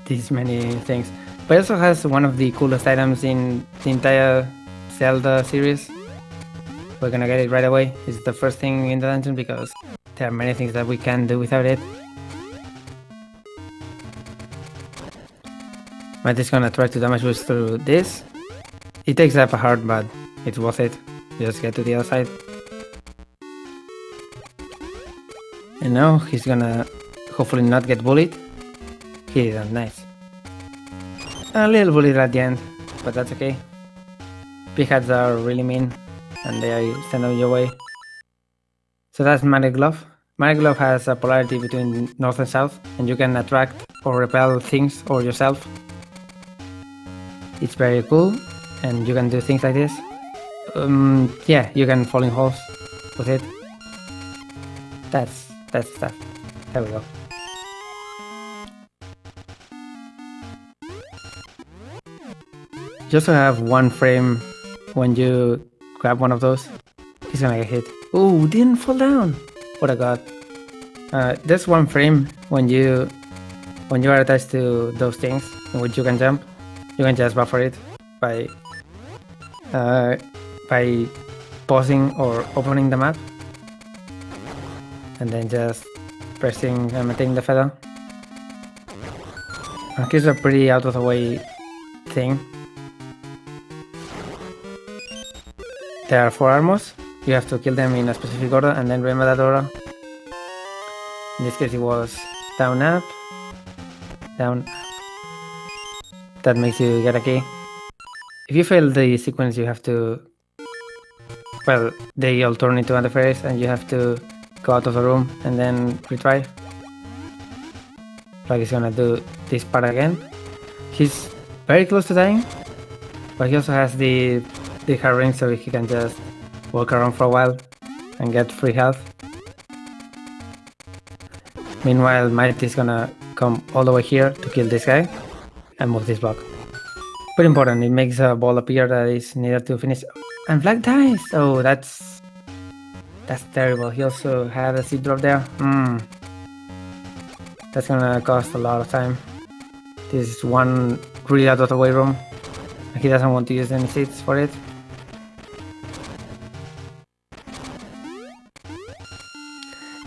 these many things. But it also has one of the coolest items in the entire Zelda series. We're gonna get it right away. It's the first thing in the dungeon because there are many things that we can't do without it. I'm just gonna try to damage boost through this. It takes up a heart, but it's worth it. Just get to the other side. And now he's gonna hopefully not get bullied. He didn't, nice. A little bullied at the end, but that's okay. Big hats are really mean and they stand on your way. So that's Magic Glove. Magic Glove has a polarity between north and south and you can attract or repel things or yourself. It's very cool and you can do things like this. Yeah, you can fall in holes with it. That's stuff. There we go. You also have one frame when you grab one of those. He's gonna get hit. Oh, didn't fall down. What a god. There's one frame when you are attached to those things in which you can jump. You can just buffer it by pausing or opening the map. And then just pressing and maintaining the feather. It's a pretty out of the way thing. There are 4 armors. You have to kill them in a specific order and then remember that order. In this case it was down, up, down. That makes you get a key. If you fail the sequence you have to... Well, they all turn into antivirus and you have to go out of the room and then retry. Like it's gonna do this part again. He's very close to dying, but he also has the hard ring, so he can just walk around for a while and get free health. Meanwhile, Mighty is gonna come all the way here to kill this guy and move this block. Pretty important, it makes a ball appear that is needed to finish. And Black dies! Oh, that's terrible. He also had a seed drop there. That's gonna cost a lot of time. This is one really out of the way room. He doesn't want to use any seeds for it.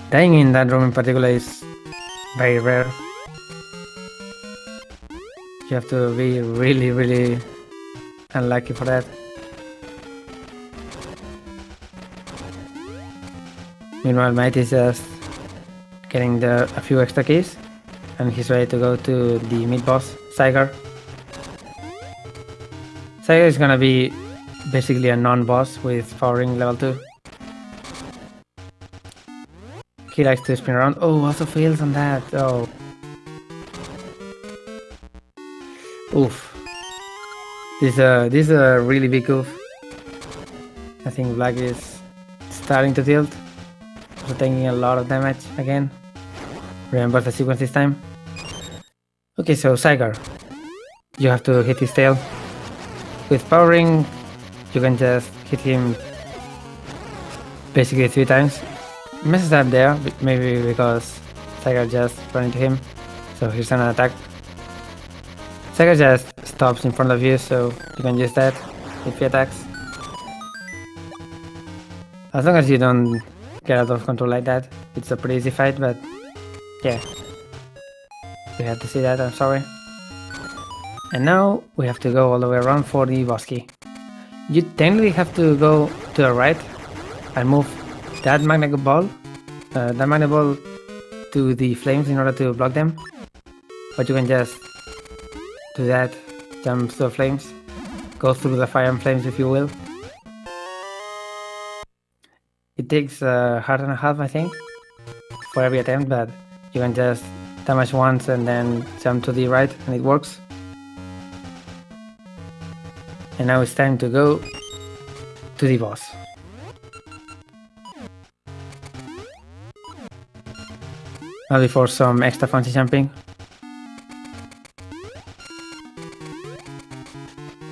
Dying in that room in particular is very rare. You have to be really unlucky for that. Meanwhile, Might is just getting a few extra keys, and he's ready to go to the mid boss, Saigar. Saigar is gonna be basically a non-boss with power ring level 2. He likes to spin around. Oh, also fails on that. Oh. Oof. This is a really big oof. I think Black is starting to tilt. Also taking a lot of damage again. Remember the sequence this time. Okay, so Saigar. You have to hit his tail. With Power Ring, you can just hit him basically 3 times. Messes up there, maybe because Saigar just ran into him. So here's an attack. Saigar just stops in front of you, so you can use that if he attacks. As long as you don't get out of control like that, it's a pretty easy fight, but yeah. We had to see that, I'm sorry. And now we have to go all the way around for the boss key. You technically have to go to the right and move that magnet ball to the flames in order to block them. But you can just do that, jump to the flames, go through the fire and flames if you will. It takes a heart and a half, I think, for every attempt, but you can just damage once and then jump to the right and it works. And now it's time to go to the boss. Now before some extra fancy jumping.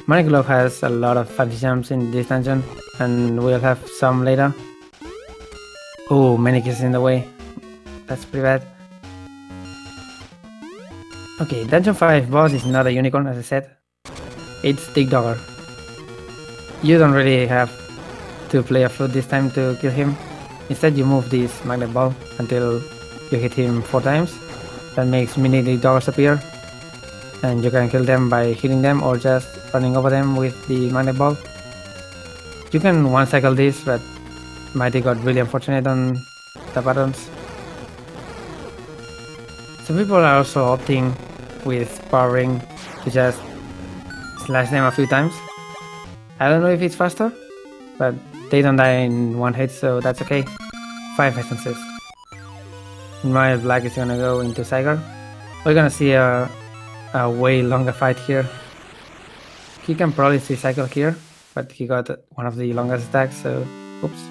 Money Glove has a lot of fancy jumps in this dungeon, and we'll have some later. Oh, many kisses in the way. That's pretty bad. Okay, Dungeon 5 boss is not a unicorn, as I said. It's Dig Dogger. You don't really have to play a flute this time to kill him. Instead, you move this magnet ball until you hit him 4 times. That makes mini Dig Doggers appear. And you can kill them by hitting them or just running over them with the magnet ball. You can one-cycle this, but Mighty got really unfortunate on the buttons. Some people are also opting with Power Ring to just slash them a few times. I don't know if it's faster, but they don't die in one hit, so that's okay. 5 essences. Meanwhile, Black is gonna go into Saigar. We're gonna see a way longer fight here. He can probably 3-cycle here, but he got one of the longest attacks, so oops.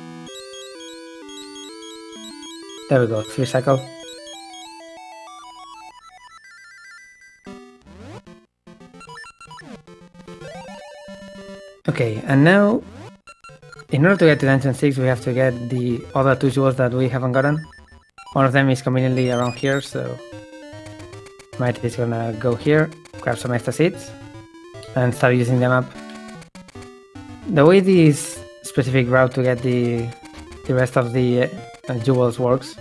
There we go, 3-cycle. Okay, and now, in order to get to Dungeon 6, we have to get the other 2 jewels that we haven't gotten. One of them is conveniently around here, so Mighty is gonna go here, grab some extra seeds, and start using them up. The way this specific route to get the rest of the jewels works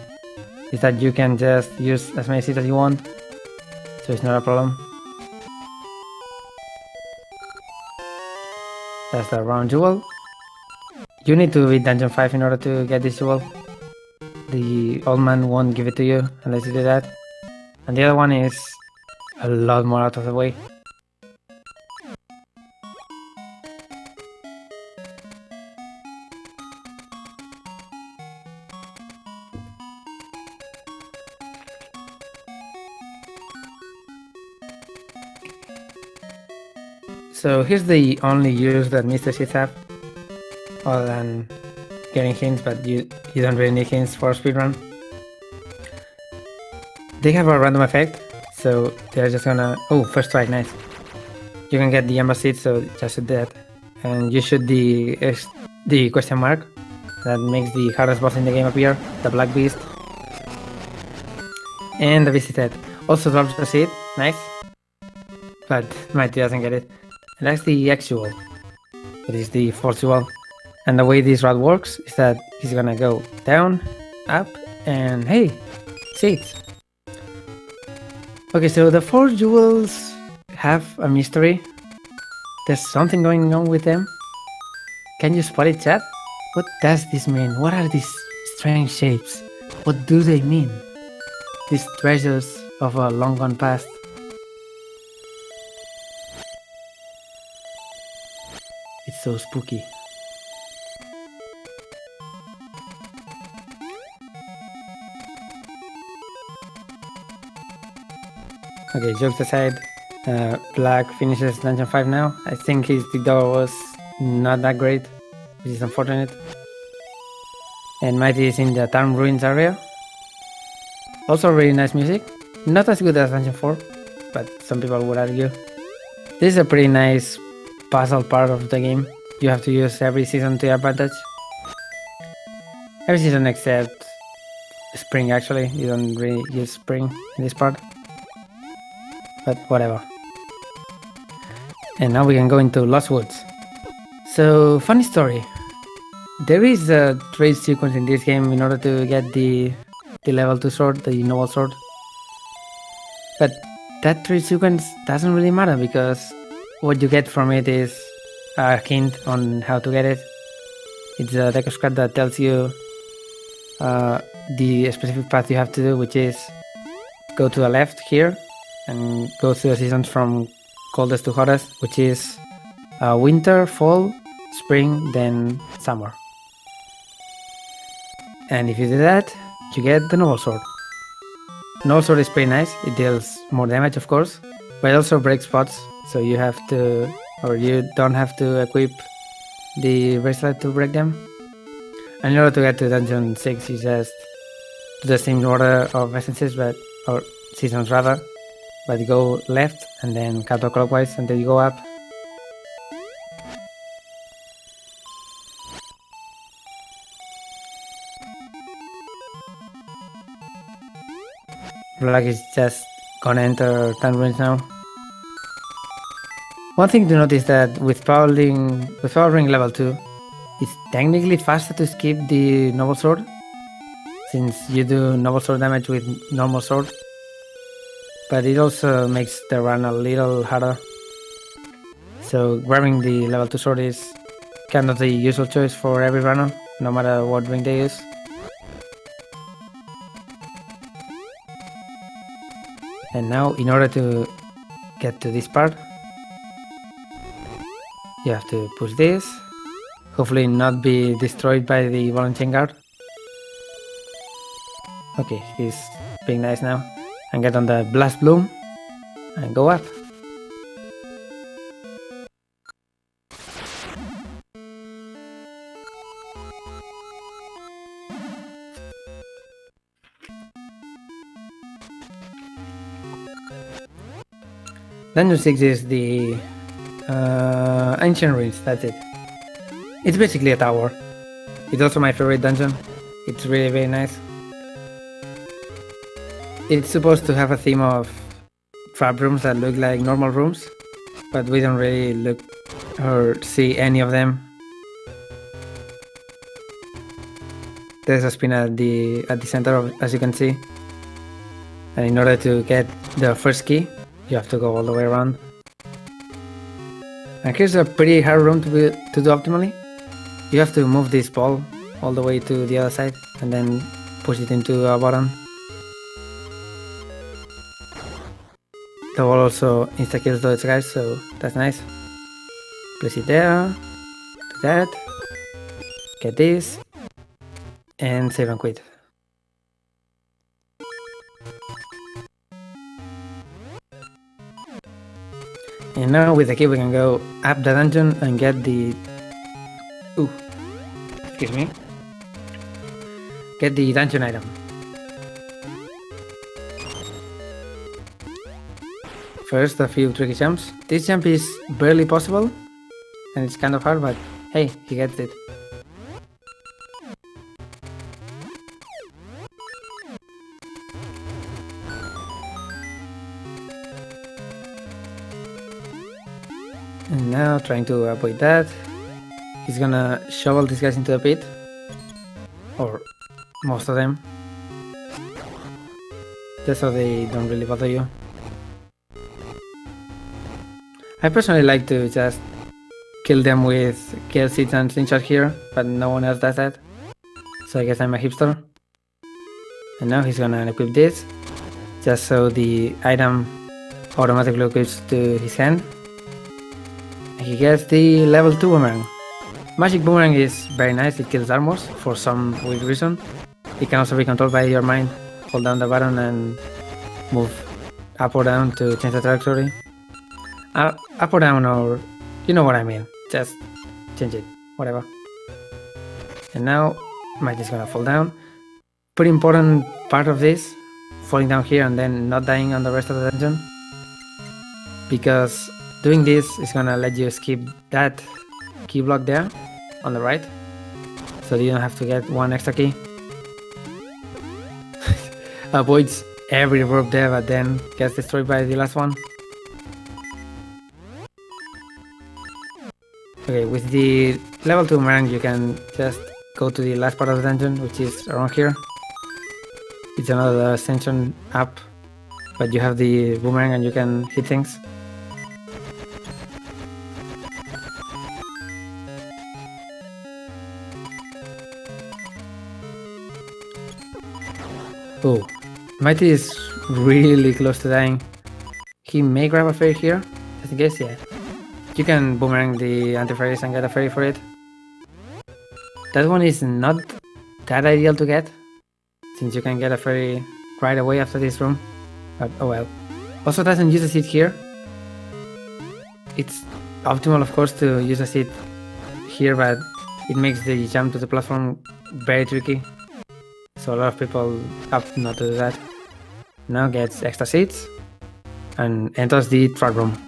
is that you can just use as many seeds as you want, so it's not a problem. That's the round jewel. You need to beat Dungeon 5 in order to get this jewel. The old man won't give it to you unless you do that. And the other one is a lot more out of the way. So here's the only use that Mr. Sheets have, other than getting hints, but you don't really need hints for a speedrun. They have a random effect, so they're just gonna... Oh, first try, nice. You can get the Ember Seed, so just shoot that. And you shoot the question mark that makes the hardest boss in the game appear, the Black Beast. And the beast is dead. Also drops the seed, nice. But Mighty doesn't get it. And that's the X jewel. It is the fourth jewel. And the way this route works is that he's gonna go down, up, and hey, seeds. Okay, so the 4 jewels have a mystery. There's something going on with them. Can you spot it, chat? What does this mean? What are these strange shapes? What do they mean? These treasures of a long gone past. It's so spooky. Okay, jokes aside, Black finishes Dungeon 5 now. I think his Digdor was not that great, which is unfortunate. And Mighty is in the Town Ruins area. Also really nice music. Not as good as Dungeon 4, but some people would argue. This is a pretty nice puzzle part of the game. You have to use every season to your advantage. Every season except Spring, actually. You don't really use Spring in this part. But whatever. And now we can go into Lost Woods. So, funny story. There is a trade sequence in this game in order to get the level 2 sword, the noble sword. But that trade sequence doesn't really matter because what you get from it is a hint on how to get it. It's a deck of cards that tells you the specific path you have to do, which is go to the left here and go through the seasons from coldest to hottest, which is winter, fall, spring, then summer. And if you do that, you get the noble sword. Noble sword is pretty nice. It deals more damage, of course, but it also breaks spots, so you have to, or you don't have to equip the bracelet to break them. And in order to get to Dungeon 6, you just do the same order of essences, or seasons rather, but you go left and then counterclockwise until you go up. Black is just gonna enter Town Ruins now. One thing to notice that with Power Ring level 2, it's technically faster to skip the Noble Sword, since you do Noble Sword damage with normal sword. But it also makes the run a little harder. So grabbing the level 2 sword is kind of the usual choice for every runner, no matter what ring they use. And now, in order to get to this part, you have to push this, hopefully not be destroyed by the Volunteer Guard. Okay, he's being nice now. And get on the Blast Bloom and go up. Dungeon 6 is the Ancient Ruins, that's it. It's basically a tower. It's also my favorite dungeon. It's really very nice. It's supposed to have a theme of trap rooms that look like normal rooms, but we don't really look or see any of them. There's a spin at the center, as you can see. And in order to get the first key, you have to go all the way around. And here's a pretty hard room to do optimally. You have to move this ball all the way to the other side and then push it into a button. The wall also insta-kills those guys, so that's nice. Place it there, do that, get this, and save and quit. And now with the key we can go up the dungeon and get the... Ooh, excuse me. Get the dungeon item. First, a few tricky jumps. This jump is barely possible, and it's kind of hard, but hey, he gets it. And now, trying to avoid that, he's gonna shovel these guys into the pit. Or most of them. Just so they don't really bother you. I personally like to just kill them with kill seeds and slingshot here, but no one else does that. So I guess I'm a hipster. And now he's gonna equip this, just so the item automatically equips to his hand. He gets the level 2 boomerang. Magic boomerang is very nice, it kills armors for some weird reason. It can also be controlled by your mind. Hold down the button and move up or down to change the trajectory. Up or down, or you know what I mean. Just change it, whatever. And now Mike is gonna fall down. Pretty important part of this, falling down here and then not dying on the rest of the dungeon. Because doing this is gonna let you skip that key block there on the right, so you don't have to get one extra key. Avoids every rope there, but then gets destroyed by the last one. Okay, with the level 2 boomerang you can just go to the last part of the dungeon, which is around here. It's another ascension up, but you have the boomerang and you can hit things. Oh, Mighty is really close to dying. He may grab a fairy here, just in case, yeah. You can boomerang the anti-fairies and get a fairy for it. That one is not that ideal to get, since you can get a fairy right away after this room, but oh well. Also doesn't use a seed here. It's optimal of course to use a seed here, but it makes the jump to the platform very tricky. So a lot of people opt not to do that. Now gets extra seeds and enters the trap room.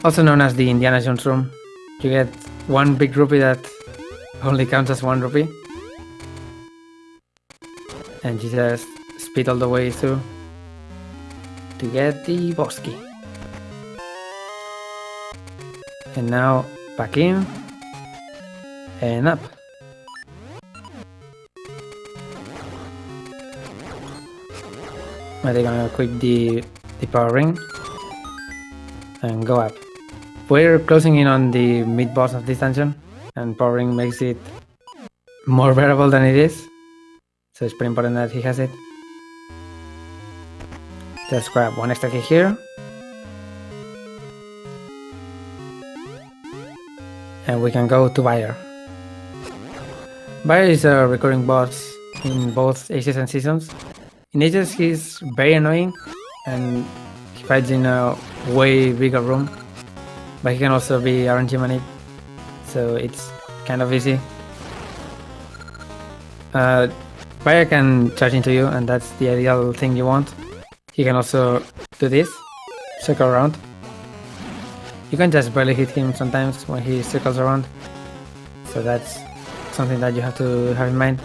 Also known as the Indiana Jones room. You get one big rupee that only counts as 1 rupee. And you just speed all the way through to get the boss key. And now back in and up. They're gonna equip the power ring and go up. We're closing in on the mid-boss of this dungeon, and power ring makes it more bearable than it is, so it's pretty important that he has it. Just grab one extra key here, and we can go to Bayer. Bayer is a recurring boss in both ages and seasons. In ages he's very annoying and he fights in a way bigger room, but he can also be RNG manic, so it's kind of easy. Bayer can charge into you, and that's the ideal thing you want. He can also do this, circle around. You can just barely hit him sometimes when he circles around, so that's something that you have to have in mind.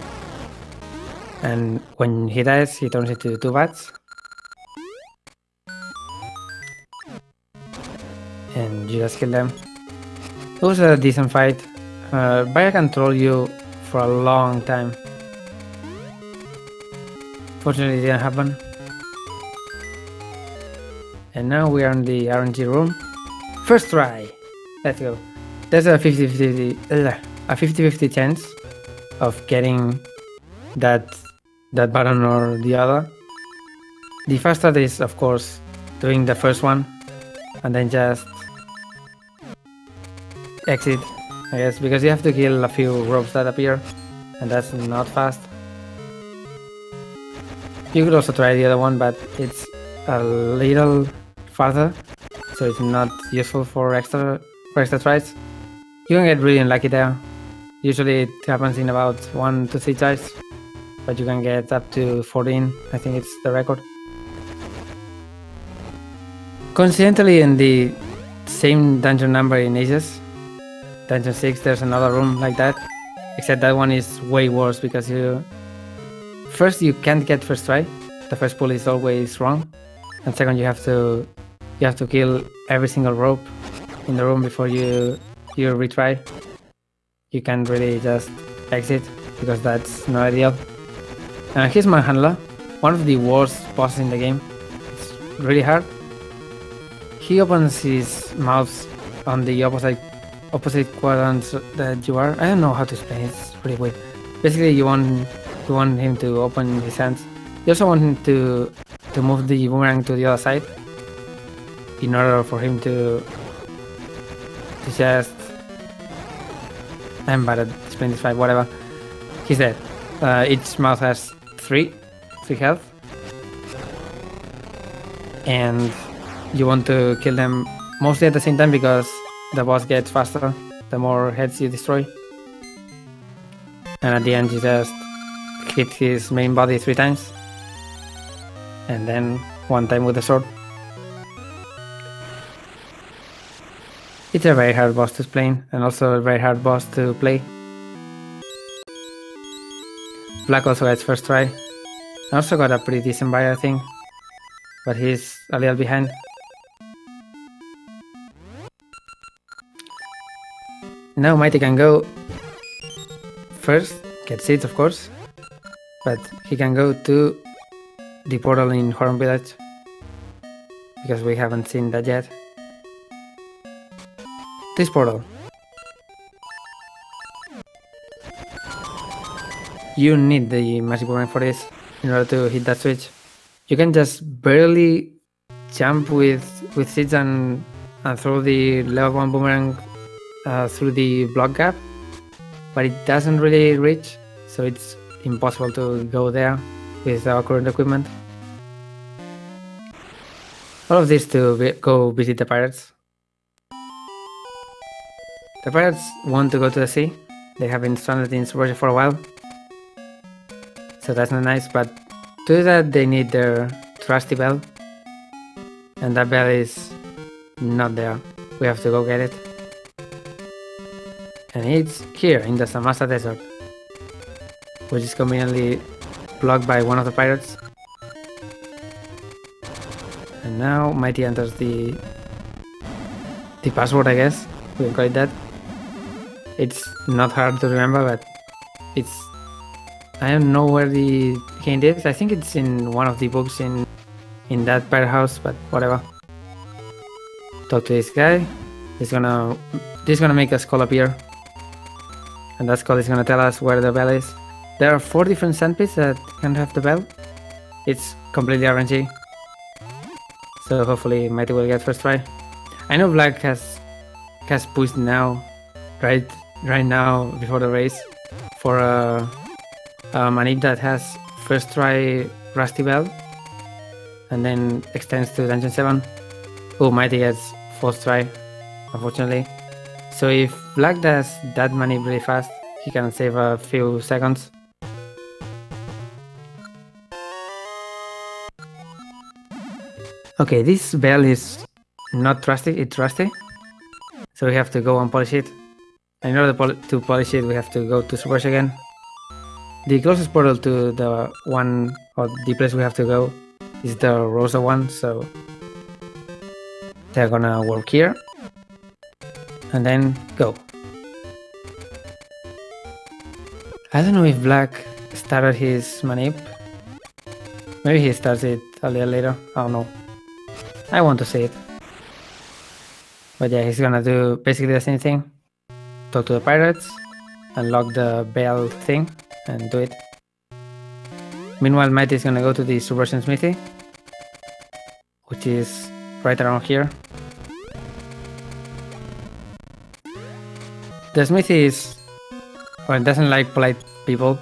And when he dies, he turns into 2 bats. And you just kill them. It was a decent fight. Bayer can troll you for a long time. Fortunately it didn't happen. And now we are in the RNG room. First try! Let's go. There's a 50-50 chance of getting that button or the other. The first start is of course doing the first one and then just exit, I guess, because you have to kill a few ropes that appear and that's not fast. You could also try the other one, but it's a little farther so it's not useful for extra tries. You can get really unlucky there. Usually it happens in about 1 to 3 tries, but you can get up to 14. I think it's the record. Coincidentally, in the same dungeon number in Ages, Dungeon 6, there's another room like that, except that one is way worse because you can't get first try. The first pull is always wrong, and second you have to kill every single rope in the room before you retry. You can't really just exit because that's not ideal. Here's my handler, one of the worst bosses in the game. It's really hard. He opens his mouth on the opposite quadrants that you are. I don't know how to explain it. It's pretty weird. Basically, you want him to open his hands. You also want him to move the boomerang to the other side in order for him to just... I'm bad at explaining this fight, whatever. He's dead. Each mouth has 3 health. And you want to kill them mostly at the same time because the boss gets faster the more heads you destroy. And at the end you just hit his main body 3 times. And then 1 time with the sword. It's a very hard boss to explain, and also a very hard boss to play. Black also gets first try. I also got a pretty decent buy, I think, but he's a little behind. Now Mighty can go first, get seeds of course, but he can go to the portal in Horn Village, because we haven't seen that yet. This portal. You need the magic boomerang for this in order to hit that switch. You can just barely jump with seeds and throw the level 1 boomerang through the block gap, but it doesn't really reach, so it's impossible to go there with our current equipment. All of this to go visit the pirates. The pirates want to go to the sea. They have been stranded in Russia for a while, so that's not nice, but to do that they need their trusty bell, and that bell is not there. We have to go get it. And it's here in the Samasa Desert, which is conveniently blocked by one of the pirates. And now Mighty enters the password, I guess we can call it that. It's not hard to remember, but I don't know where the hint is. I think it's in one of the books in that pirate house, but whatever. Talk to this guy. This is gonna make a skull appear, and that skull is gonna tell us where the bell is. There are 4 different sandpits that can have the bell. It's completely RNG, so hopefully Mighty will get first try. I know Black has pushed now, right now before the race, for a manip that has first try Rusty Bell and then extends to Dungeon 7. Oh, Mighty gets 4th try, unfortunately. So if Black does that manip really fast, he can save a few seconds. Okay, this bell is not trusty, it's rusty, so we have to go and polish it. And in order to polish it, we have to go to Supersh again. The closest portal to the one, or the place we have to go, is the Rosa one, so they're gonna work here and then go. I don't know if Black started his manip. Maybe he starts it a little later, I don't know. I want to see it. But yeah, he's gonna do basically the same thing. Talk to the pirates, unlock the bell thing, and do it. Meanwhile, Mighty is gonna go to the Subversion Smithy, which is right around here. The smithy is, well, it doesn't like polite people,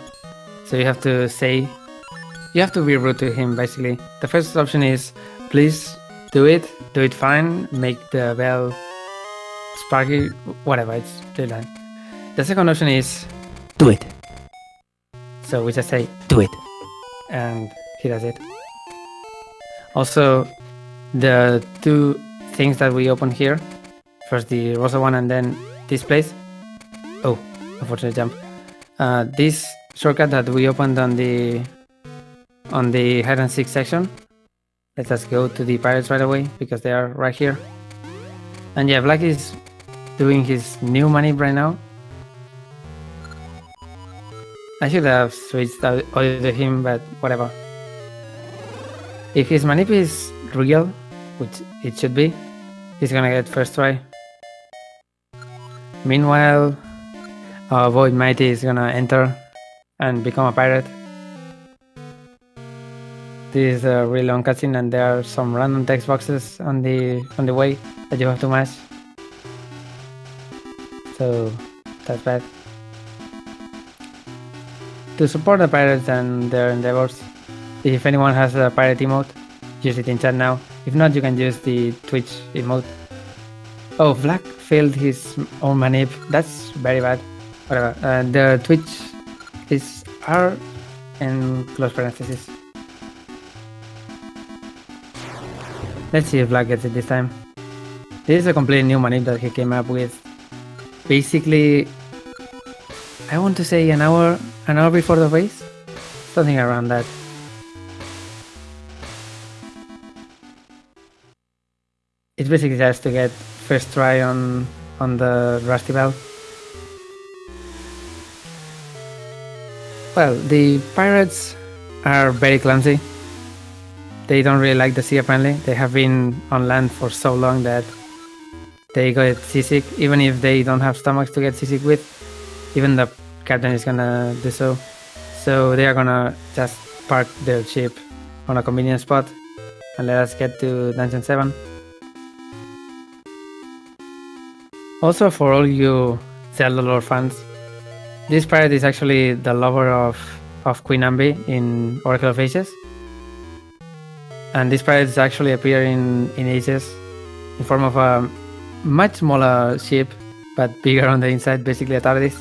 so you have to be rude to him basically. The first option is, please do it, do it fine, make the bell sparky, whatever, it's really fine. The second option is do it. So we just say do it, and he does it. Also, the two things that we open here, first the rosa one and then this place. Oh, unfortunate jump. This shortcut that we opened on the hide and seek section. Let us go to the pirates right away because they are right here. And yeah, Black is doing his new manip right now. I should have switched audio to him, but whatever. If his manip is real, which it should be, he's gonna get first try. Meanwhile, our boy Mighty is gonna enter and become a pirate. This is a really long cutscene, and there are some random text boxes on the way that you have to mash. So that's bad. To support the pirates and their endeavors, if anyone has a pirate emote, use it in chat now. If not, you can use the Twitch emote. Oh, Vlack failed his own manip. That's very bad. Whatever. The Twitch is R and close parentheses. Let's see if Black gets it this time. This is a completely new manip that he came up with. Basically, I want to say an hour before the race, something around that. It's basically just to get first try on the Rusty Bell. Well, the pirates are very clumsy. They don't really like the sea apparently. They have been on land for so long that they get seasick, even if they don't have stomachs to get seasick with. Even the captain is gonna do so. So they are gonna just park their ship on a convenient spot and let us get to Dungeon 7. Also, for all you Zelda lore fans, this pirate is actually the lover of Queen Ambi in Oracle of Ages. And this pirate actually appear in Ages in form of a much smaller ship, but bigger on the inside, basically a TARDIS.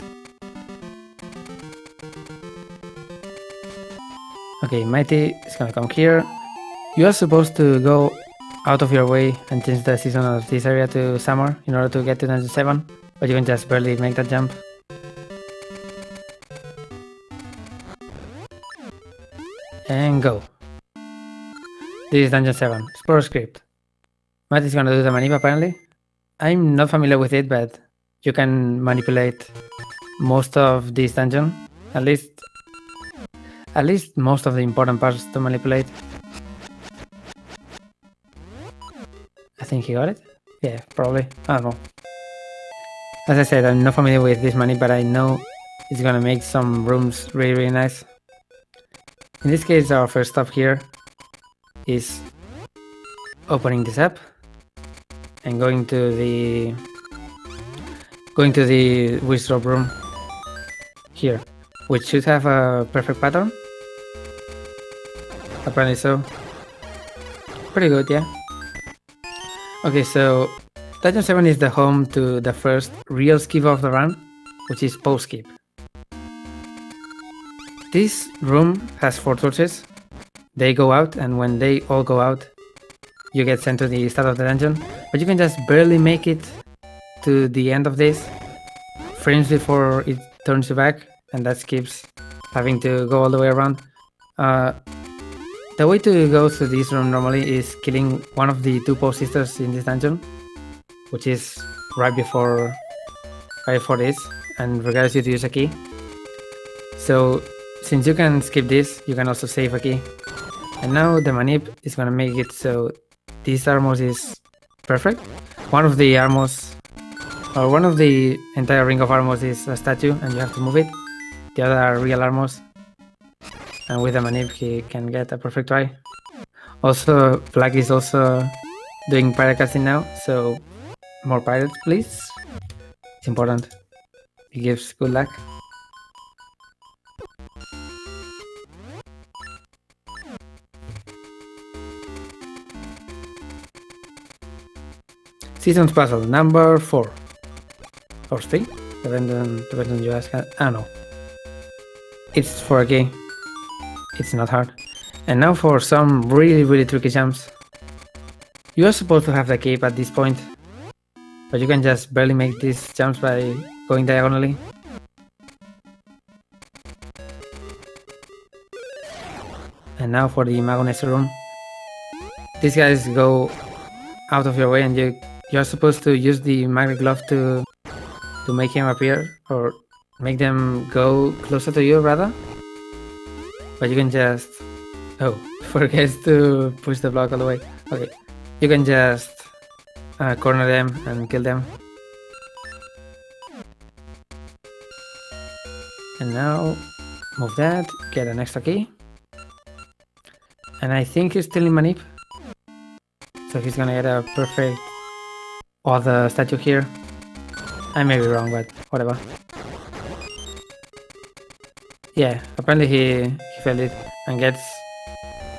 Okay, Mighty is gonna come here. You are supposed to go out of your way and change the season of this area to summer in order to get to Dungeon 7, but you can just barely make that jump. And go. This is Dungeon 7, Spore Script. Matt is gonna do the manip apparently. I'm not familiar with it, but you can manipulate most of this dungeon. At least most of the important parts to manipulate. I think he got it? Yeah, probably. I don't know. As I said, I'm not familiar with this manip, but I know it's gonna make some rooms really, really nice. In this case, our first stop here is opening this up and going to the wish drop room here, which should have a perfect pattern. Apparently so. Pretty good, yeah. Okay, so Dungeon 7 is the home to the first real skip of the run, which is post skip. This room has 4 torches. They go out, and when they all go out, you get sent to the start of the dungeon. But you can just barely make it to the end of this, frames before it turns you back, and that skips having to go all the way around. The way to go through this room normally is killing one of the 2 post sisters in this dungeon, which is right before this, and requires you to use a key. So since you can skip this, you can also save a key. And now the manip is gonna make it so this Armos is perfect. One of the Armos, or one of the entire ring of Armos is a statue and you have to move it. The other are real Armos. And with the manip he can get a perfect try. Also, Black is also doing pirate casting now, so more pirates please. It's important. It gives good luck. Seasons puzzle number 4 or 3, depends on you ask. No, it's 4K. It's not hard. And now for some really tricky jumps. You are supposed to have the cape at this point, but you can just barely make these jumps by going diagonally. And now for the Magonese room. These guys go out of your way, and you're supposed to use the magnet glove to make him appear, or make them go closer to you rather. But you can just forget to push the block all the way. Okay, you can just corner them and kill them. And now move that, get an extra key. And I think he's still in Manip, so he's gonna get a perfect other statue here. I may be wrong, but whatever. Yeah, apparently he failed it and gets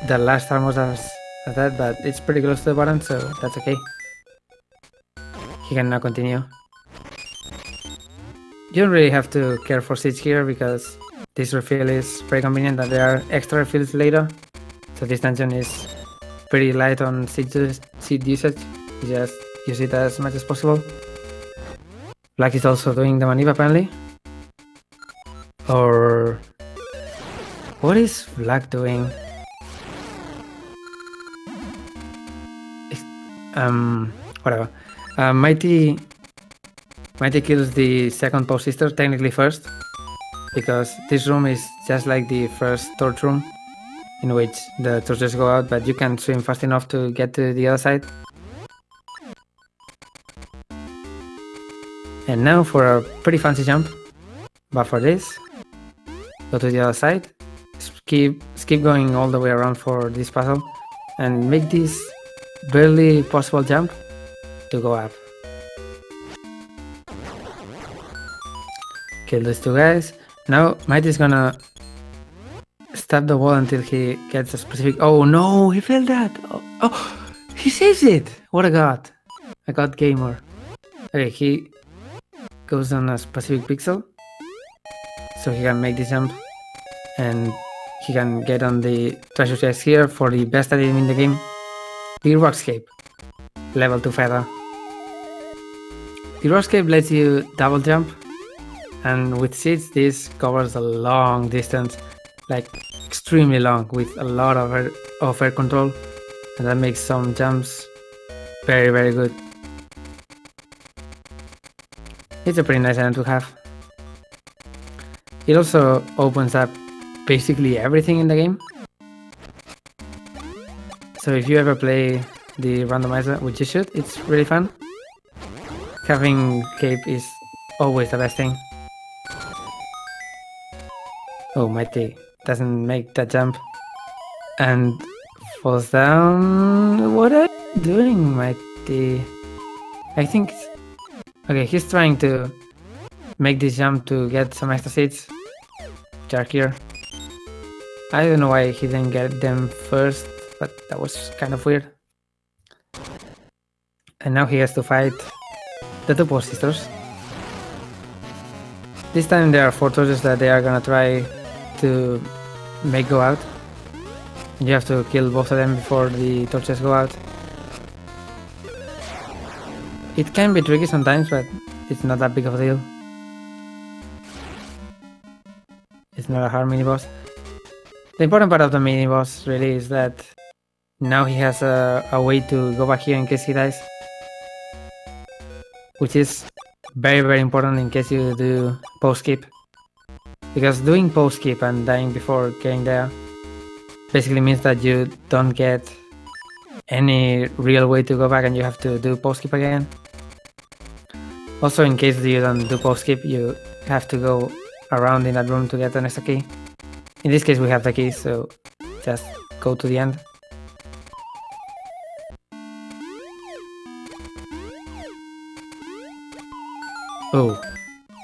the last almost as that, but it's pretty close to the button, so that's okay. He can now continue. You don't really have to care for seeds here, because this refill is pretty convenient that there are extra refills later. So this dungeon is pretty light on seed usage. You just use it as much as possible. Black is also doing the manip apparently. Or what is Black doing? Whatever. Mighty kills the second post sister technically first, because this room is just like the first torch room, in which the torches go out, but you can swim fast enough to get to the other side. And now for a pretty fancy jump, but for this, go to the other side, skip going all the way around for this puzzle, and make this barely possible jump to go up. Kill these two guys. Now Mighty is gonna stab the wall until he gets a specific... Oh no, he failed that! Oh, he saves it! What a god. A god gamer. Okay, he goes on a specific pixel, so he can make this jump, and he can get on the treasure chest here for the best item in the game, the Rockscape, level 2 feather. The Rockscape lets you double jump, and with seeds this covers a long distance, like extremely long, with a lot of air control, and that makes some jumps very good. It's a pretty nice item to have. It also opens up basically everything in the game. So if you ever play the randomizer, which you should, it's really fun. Having cape is always the best thing. Oh, Mighty doesn't make that jump and falls down. What are you doing, Mighty? I think... Okay, he's trying to make this jump to get some extra seeds, which are here. I don't know why he didn't get them first, but that was kind of weird. And now he has to fight the two post sisters. This time there are 4 torches that they are gonna try to make go out. You have to kill both of them before the torches go out. It can be tricky sometimes, but it's not that big of a deal. It's not a hard mini-boss. The important part of the mini-boss really is that now he has a way to go back here in case he dies, which is very important in case you do post-skip. Because doing post-skip and dying before getting there basically means that you don't get any real way to go back and you have to do post-skip again. Also, in case you don't do post-skip, you have to go around in that room to get an extra key. In this case we have the key, so just go to the end. Oh,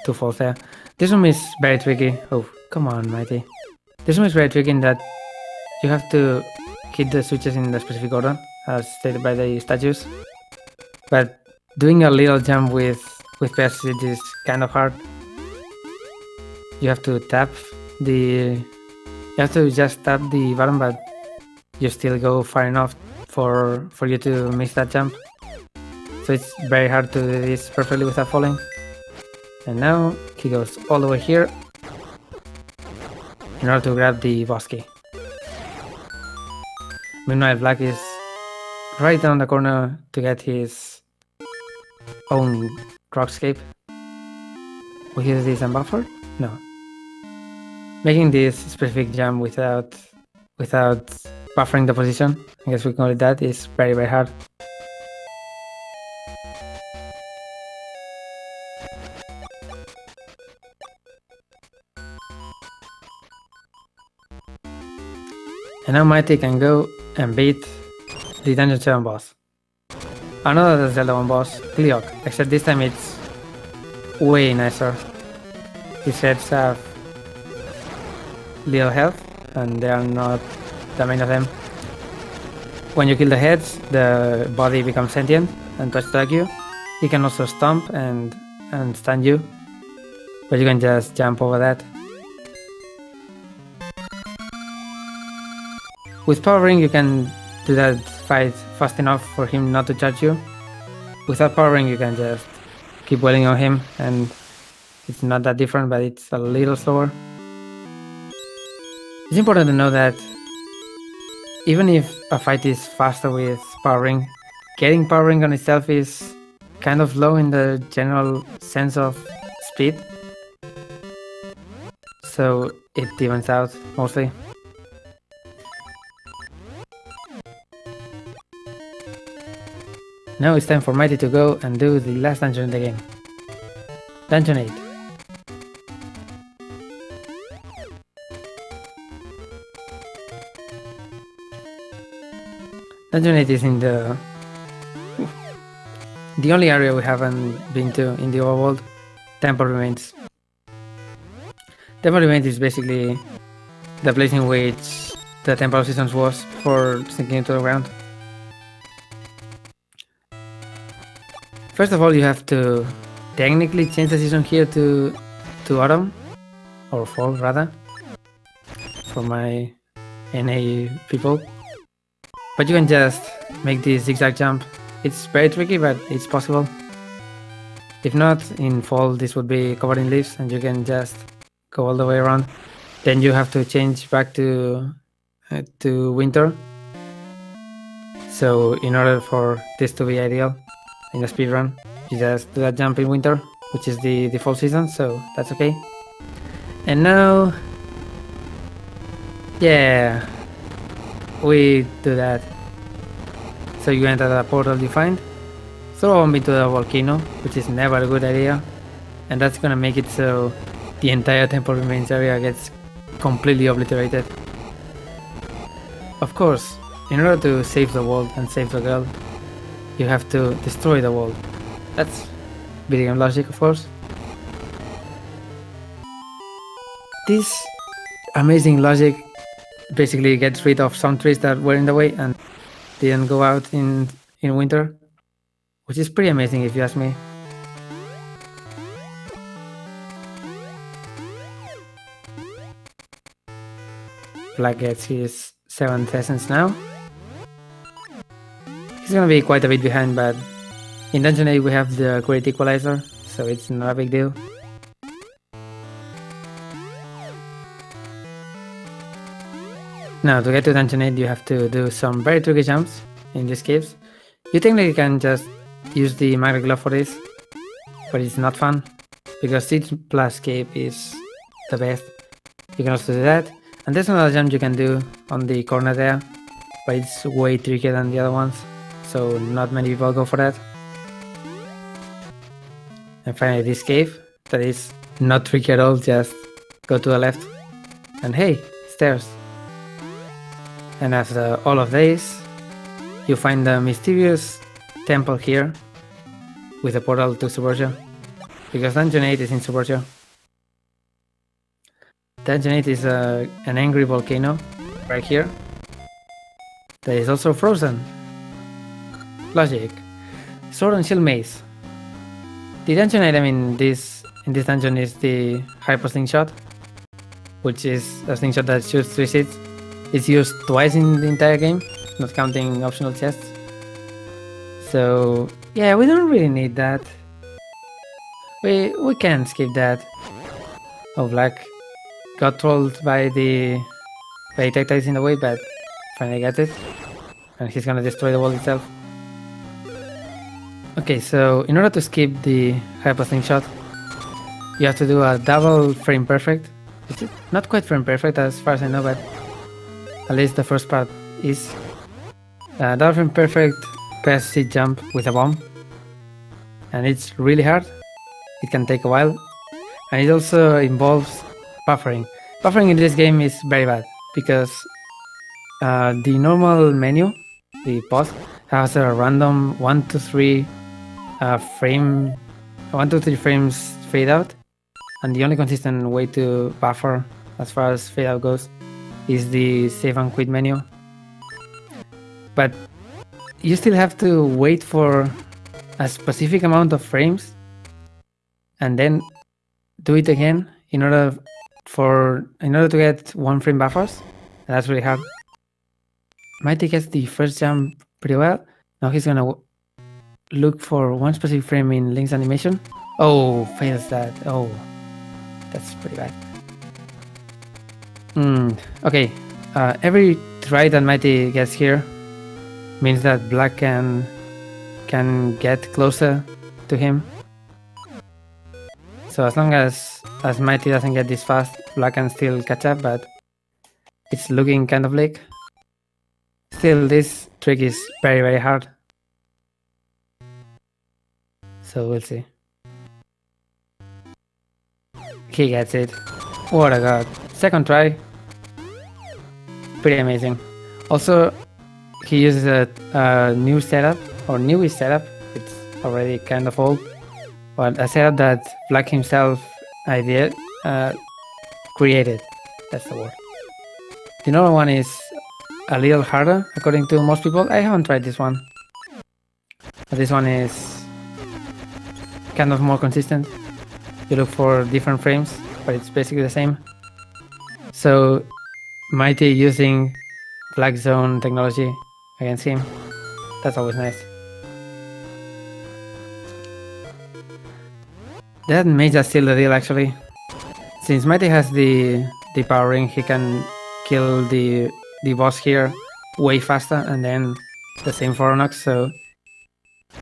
2 falls there. This room is very tricky. Oh, come on, Mighty. This room is very tricky in that you have to hit the switches in the specific order, as stated by the statues. But doing a little jump with passage is kind of hard. You have to tap the... You have to just tap the button, but you still go far enough for you to miss that jump. So it's very hard to do this perfectly without falling. And now he goes all the way here in order to grab the boss key. Meanwhile, Black is right down the corner to get his own Rockscape. Will he do this unbuffered? No. Making this specific jump without buffering the position, I guess we can call it that, is very, very hard. And now Mighty can go and beat the Dungeon 7 boss. Another Zelda 1 boss, Gleeok, except this time it's way nicer. His heads have little health, and there are not that many of them. When you kill the heads, the body becomes sentient and tries to attack you. He can also stomp and stun you, but you can just jump over that. With Power Ring you can do that fight fast enough for him not to charge you. Without Power Ring you can just keep wailing on him, and it's not that different, but it's a little slower. It's important to know that even if a fight is faster with Power Ring, getting Power Ring on itself is kind of low in the general sense of speed. So it evens out mostly. Now it's time for Mighty to go and do the last dungeon in the game. Dungeon 8. Dungeon 8 is in the only area we haven't been to in the overworld, Temple Remains. Temple Remains is basically the place in which the Temple of Seasons was before sinking into the ground. First of all, you have to technically change the season here to autumn, or fall rather, for my NA people. But you can just make this zigzag jump. It's very tricky, but it's possible. If not, in fall this would be covered in leaves and you can just go all the way around. Then you have to change back to winter. So in order for this to be ideal in a speedrun, you just do that jump in winter, which is the default season, so that's okay. And now, yeah, we do that. So you enter the portal you find, throw a bomb into the volcano, which is never a good idea, and that's gonna make it so the entire Temple Remains area gets completely obliterated. Of course, in order to save the world and save the girl, you have to destroy the world. That's video game logic, of course. This amazing logic basically gets rid of some trees that were in the way and didn't go out in winter, which is pretty amazing if you ask me. Black gets his 7th essence now. He's gonna be quite a bit behind, but in Dungeon 8 we have the Great Equalizer, so it's not a big deal. Now to get to Dungeon 8 you have to do some very tricky jumps in these caves. You technically can just use the Magnet Glove for this, but it's not fun, because Siege plus Cape is the best. You can also do that, and there's another jump you can do on the corner there, but it's way trickier than the other ones, so not many people go for that. And finally this cave, that is not tricky at all, just go to the left, and hey, stairs. And after all of this, you find the mysterious temple here with a portal to Suburbia, because Dungeon 8 is in Suburbia. Dungeon 8 is an angry volcano right here that is also frozen. Logic. Sword and Shield Maze. The dungeon item in this dungeon is the Hyper Slingshot, which is a slingshot that shoots 3 seeds. It's used twice in the entire game, not counting optional chests. So yeah, we don't really need that. We can skip that. Oh, Black got trolled by the Tectites in the way, but finally got it. And he's gonna destroy the wall itself. Okay, so in order to skip the Hyper Slingshot, you have to do a double frame perfect. It's not quite frame perfect as far as I know, but at least the first part is. Double frame perfect pass seed jump with a bomb. And it's really hard. It can take a while. And it also involves buffering. Buffering in this game is very bad because the normal menu, the pause, has a random 1 to 3 frames fade out, and the only consistent way to buffer as far as fade out goes is the save and quit menu. But you still have to wait for a specific amount of frames and then do it again in order to get 1 frame buffers. And that's really hard. Mighty gets the first jump pretty well. Now he's gonna look for 1 specific frame in Link's animation. Oh, fails that. Oh, that's pretty bad. Okay, every try that Mighty gets here means that Black can get closer to him. So as long as Mighty doesn't get this fast, Black can still catch up, but it's looking kind of bleak. Still, this trick is very, very hard. So we'll see. He gets it. What a god. Second try. Pretty amazing. Also, he uses a new setup, or newish setup. It's already kind of old. But a setup that Black himself created. That's the word. The normal one is a little harder, according to most people. I haven't tried this one. But this one is kind of more consistent. You look for different frames, but it's basically the same. So Mighty using Black Zone technology against him, that's always nice. That made us seal the deal actually. Since Mighty has the power ring, he can kill the boss here way faster, and then the same for Oronox. So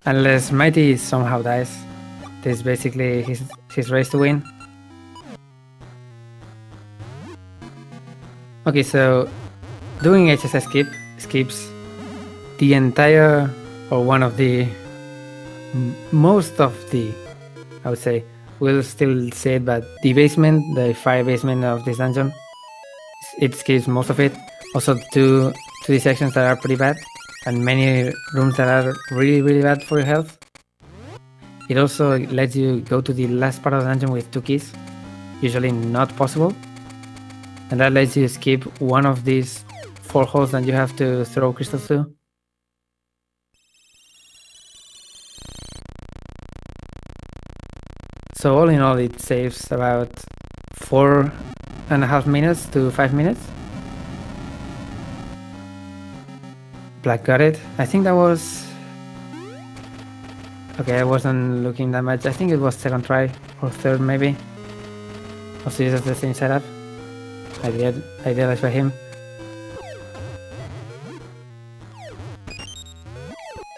unless Mighty somehow dies, this is basically his race to win. Okay, so doing HSS skips the entire, or one of the, most of the, I would say, we'll still say it, but the basement, the fire basement of this dungeon, it skips most of it. Also two sections that are pretty bad, and many rooms that are really, really bad for your health. It also lets you go to the last part of the dungeon with 2 keys, usually not possible. And that lets you skip one of these 4 holes that you have to throw crystals to. So all in all, it saves about 4.5 minutes to 5 minutes. Black got it. I think that was... Okay, I wasn't looking that much. I think it was 2nd try or 3rd maybe. Also uses the same setup. Idealized by him.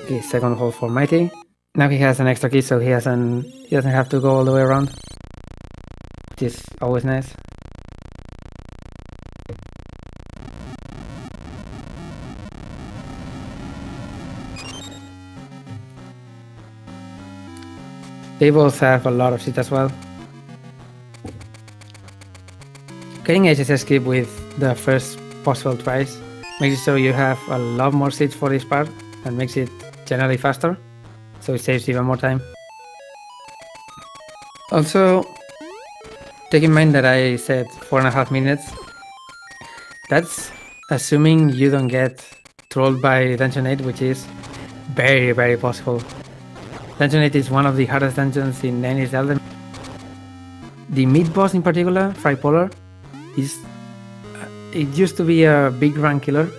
Okay, 2nd hole for Mighty. Now he has an extra key, so he doesn't have to go all the way around, which is always nice. They both have a lot of shit as well. Getting HSS skip with the first possible tries makes it so you have a lot more seeds for this part and makes it generally faster, so it saves even more time. Also, take in mind that I said 4.5 minutes. That's assuming you don't get trolled by Dungeon 8, which is very, very possible. Dungeon 8 is one of the hardest dungeons in any Zelda. The mid-boss in particular, Tripolar, is... it used to be a big run killer,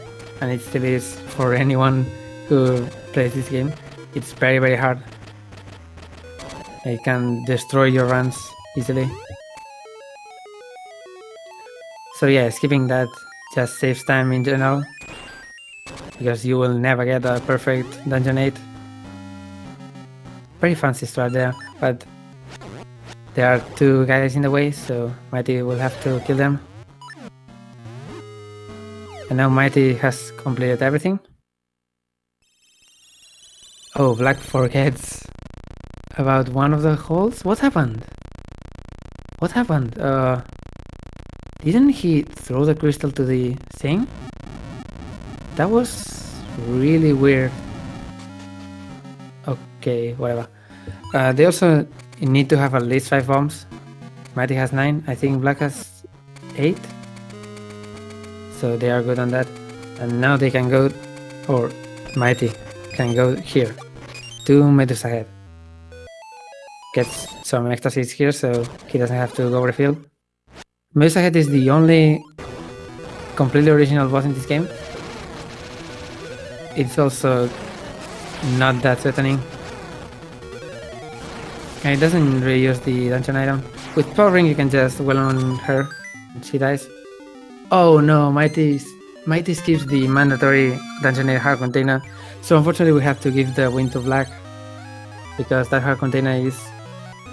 and it still is for anyone who plays this game. It's very, very hard. It can destroy your runs easily. So yeah, skipping that just saves time in general, because you will never get a perfect Dungeon 8. Very fancy strat there, but there are two guys in the way, so Mighty will have to kill them. And now Mighty has completed everything. Oh, Black forgets about one of the holes? What happened? What happened? Didn't he throw the crystal to the thing? That was really weird. Okay, whatever. They also need to have at least 5 bombs. Mighty has 9. I think Black has 8. So they are good on that. And now they can go, or Mighty can go here. 2 meters ahead. Gets some extra seats here, so he doesn't have to go refill. Meters ahead is the only completely original boss in this game. It's also not that threatening. And it doesn't reuse the dungeon item. With Power Ring you can just well on her and she dies. Oh no, Mighty skips the mandatory Dungeon 8 heart container. So unfortunately we have to give the win to Black, because that heart container is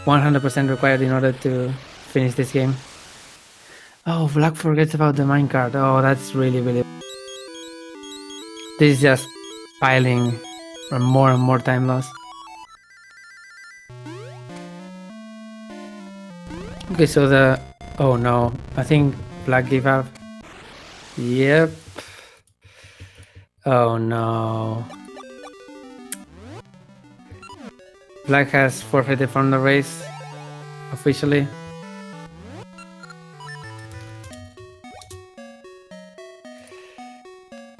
100% required in order to finish this game. Oh, Black forgets about the minecart. Oh, that's really... This is just piling more and more time loss. Okay, so the... Oh no, I think Black gave up. Yep. Oh no. Black has forfeited from the race, officially.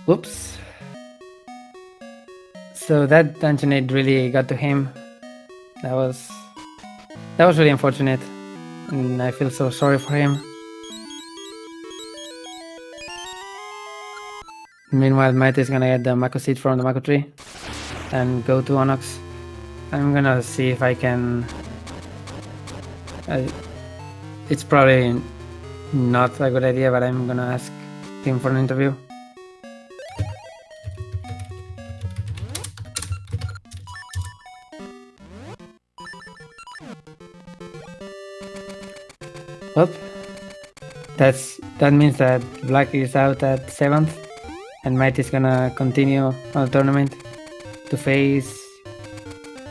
Whoops. So that Dungeon 8 really got to him. That was really unfortunate, and I feel so sorry for him. Meanwhile, Mighty is gonna get the Mako seed from the Mako tree and go to Onyx. I'm gonna see if I can... it's probably not a good idea, but I'm gonna ask him for an interview. Well, that means that Black is out at 7th, and Mighty is gonna continue on the tournament to face,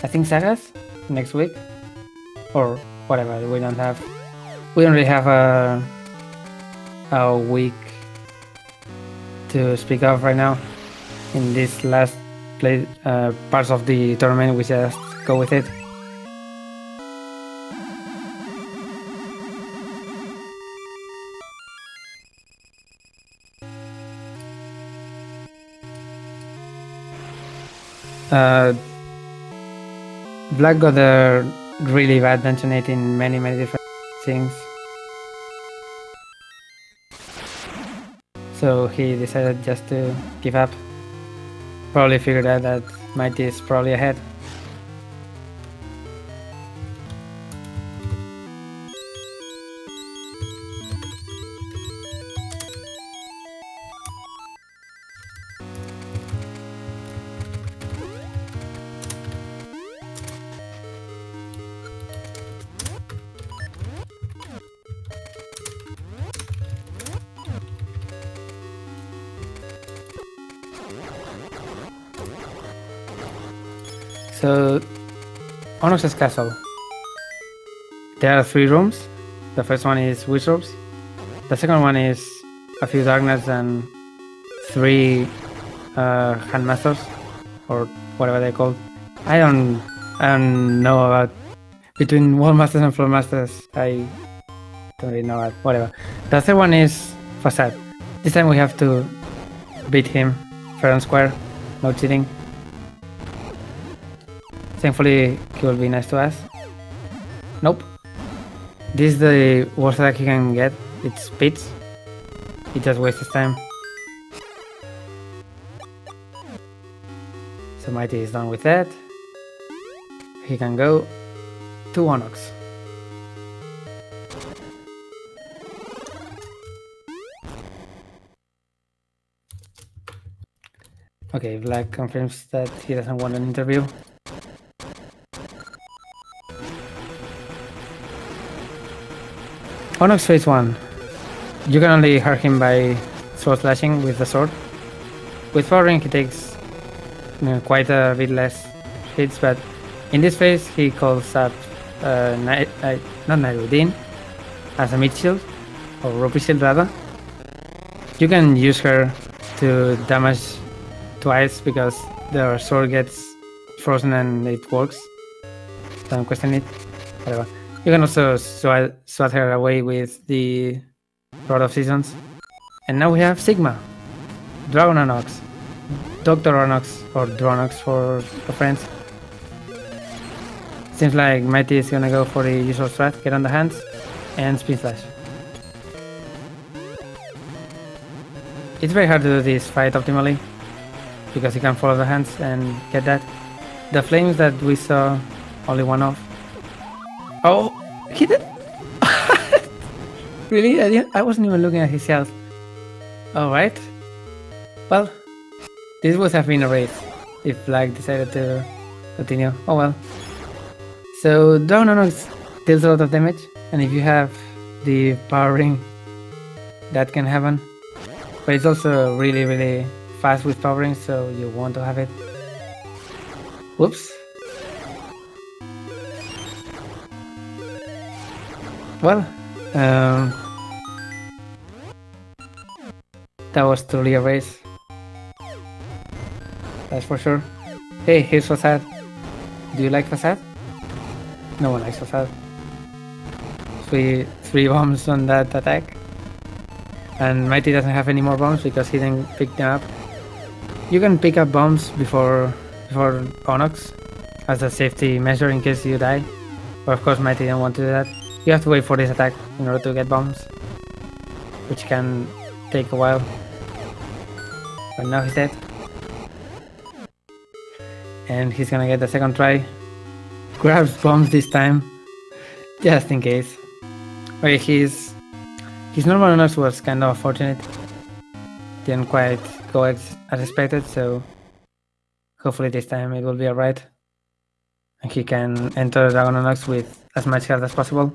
I think, Sagas next week, or whatever. We don't really have a week to speak of right now. In this last parts of the tournament, we just go with it. Black got a really bad Dungeon 8 in many different things. So he decided just to give up. Probably figured out that Mighty is probably ahead. So, Onyx's castle. There are 3 rooms. The first one is Witch Robes. The second one is a few Darkness and 3 Handmasters, or whatever they're called. I don't know about between Wall Masters and Floor Masters. I don't really know about whatever. The third one is Facade. This time we have to beat him fair and square, no cheating. Thankfully, he will be nice to us. Nope. This is the worst attack he can get. It's speeds. He just wastes his time. So Mighty is done with that. He can go to Onox. Okay, Black confirms that he doesn't want an interview. Onox phase 1. You can only hurt him by sword slashing with the sword. With powering he takes quite a bit less hits, but in this phase he calls up not Nairudin as a mid shield, or Rupee shield rather. You can use her to damage twice because the sword gets frozen and it works. Don't question it. Whatever. You can also swat her away with the Rod of Seasons. And now we have Sigma, Dragon Onox, Dr. Onox, or Dronox for friends. Seems like Mighty is gonna go for the usual strat, get on the hands, and Spin Slash. It's very hard to do this fight optimally, because you can follow the hands and get that. The flames that we saw, only one off. Oh, he did. Really? I wasn't even looking at his health. Alright. Well, this would have been a race if Black decided to continue. Oh well. So Dragon Onox deals a lot of damage, and if you have the power ring, that can happen. But it's also really fast with power ring, so you want to have it. Whoops. Well, that was truly a race. That's for sure. Hey, here's Facade. Do you like Facade? No one likes Facade. Three bombs on that attack. And Mighty doesn't have any more bombs because he didn't pick them up. You can pick up bombs before Onox as a safety measure in case you die. But of course Mighty didn't want to do that. You have to wait for this attack in order to get bombs, which can take a while. But now he's dead. And he's gonna get the second try. Grabs bombs this time, just in case. Okay, his normal Onox was kind of unfortunate. Didn't quite go as expected, so hopefully this time it will be alright. And he can enter Dragon Onox with as much health as possible.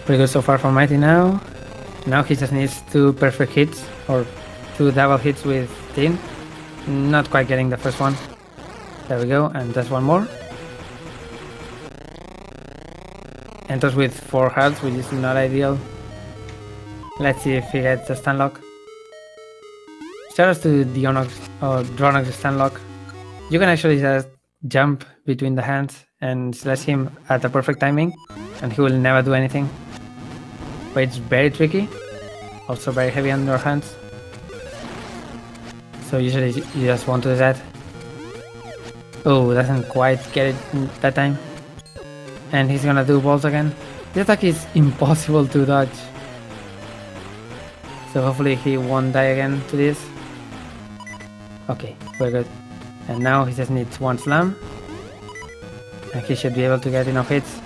Pretty good so far for Mighty now. Now he just needs 2 perfect hits, or 2 double hits with Tin. Not quite getting the first one. There we go, and just one more. Enters with 4 hearts, which is not ideal. Let's see if he gets a stun lock. Shout out to the Onox or Dronox stun lock. You can actually just jump between the hands and slash him at the perfect timing, and he will never do anything. But it's very tricky, also very heavy on your hands. So usually you just want to do that. Oh, doesn't quite get it that time. And he's gonna do balls again. This attack is impossible to dodge. So hopefully he won't die again to this. Okay, very good. And now he just needs 1 slam. And he should be able to get enough hits.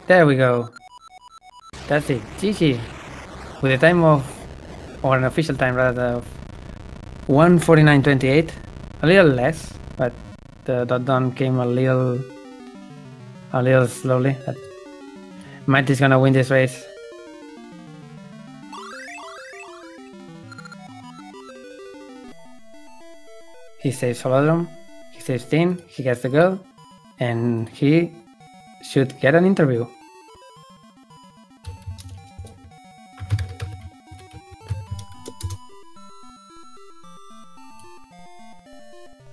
There we go. That's it, GG. With a time of, or an official time rather, of 1:49.28. A little less, but the dot down came a little slowly. But Mighty's gonna win this race. He saves Solodrum, he saves Tin, he gets the girl, and he should get an interview.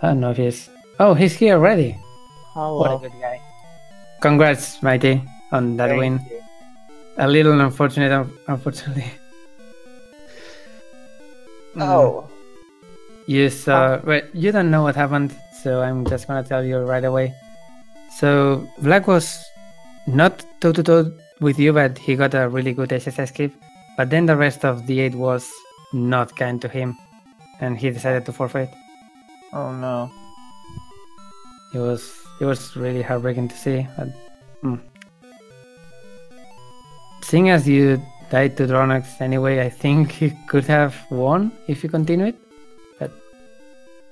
I don't know if he's... Oh, he's here already! Hello. What a good guy. Congrats, Mighty, on that win. You. A little unfortunate, unfortunately. Oh. You saw. Well, you don't know what happened, so I'm just gonna tell you right away. So Vlack was not toe-to-toe with you, but he got a really good SSS skip. But then the rest of the 8 was not kind to him, and he decided to forfeit. Oh no. It was really heartbreaking to see. But, seeing as you died to Dronox anyway, I think he could have won if you continued. But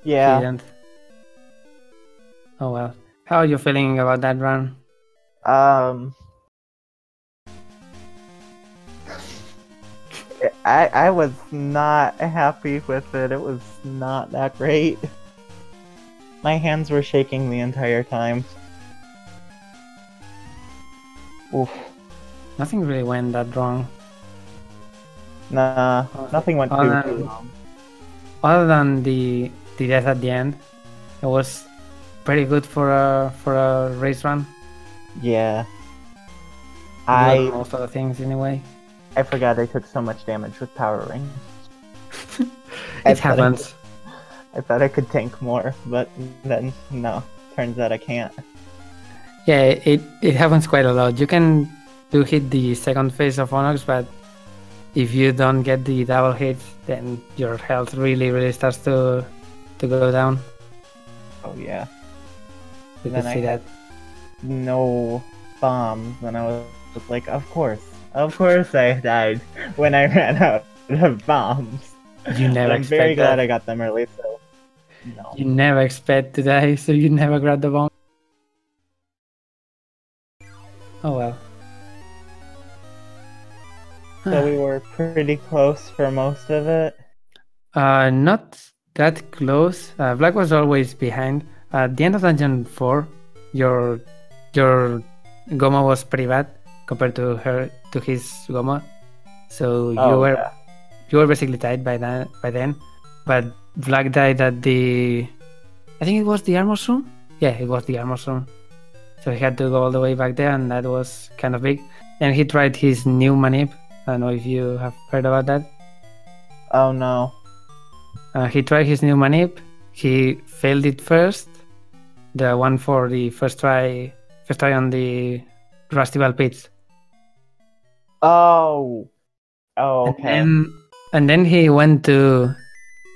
yeah. he didn't. Oh well. How are you feeling about that run? I was not happy with it. It was not that great. My hands were shaking the entire time. Oof. Nothing really went that wrong. Nah, nothing went too wrong. Other than the death at the end, it was pretty good for a race run. Yeah. Most of the things anyway. I forgot I took so much damage with Power Ring. It happens. I thought I could tank more, but then no. Turns out I can't. Yeah, it happens quite a lot. You can hit the second phase of Onox, but if you don't get the double hit, then your health really starts to go down. Oh yeah. You can see that. No bombs, and I was like, of course I died when I ran out of bombs. You never I'm very glad I got them early, so no. You never expect to die, so you never grab the bomb. Oh well. So we were pretty close for most of it? Not that close. Vlack was always behind. At the end of Dungeon 4, your Goma was pretty bad compared to his Goma. So you were basically tied by then. But Vlack died at I think it was the armor room? Yeah, it was the armor room. So he had to go all the way back there, and that was kind of big. And he tried his new manip. I don't know if you have heard about that. Oh no. He tried his new manip. He failed it first. The one for the first try on the Rusty Bell pits. Oh, okay. And then he went to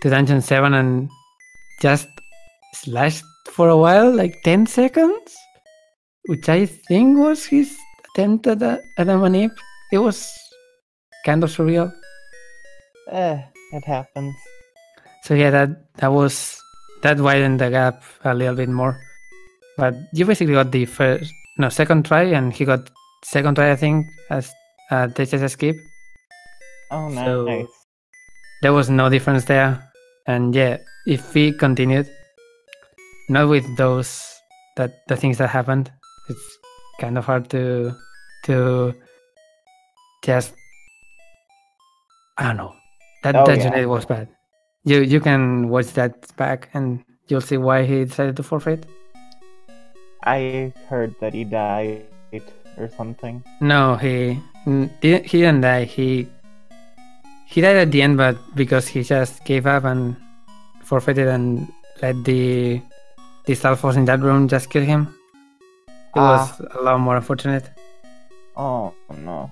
Dungeon 7 and just slashed for a while, like 10 seconds, which I think was his attempt at a manip. It was kind of surreal. It happens. So yeah, that widened the gap a little bit more. But you basically got second try, and he got second try, I think, as the SSS skip. Oh, nice. So there was no difference there. And yeah, if we continued, not with the things that happened, it's kind of hard to just, I don't know. That Dungeon 8 was bad. You can watch that back and you'll see why he decided to forfeit. I heard that he died or something. No, he didn't die. He died at the end, but because he just gave up and forfeited and let the Stalfos in that room just kill him. It was a lot more unfortunate. Oh no.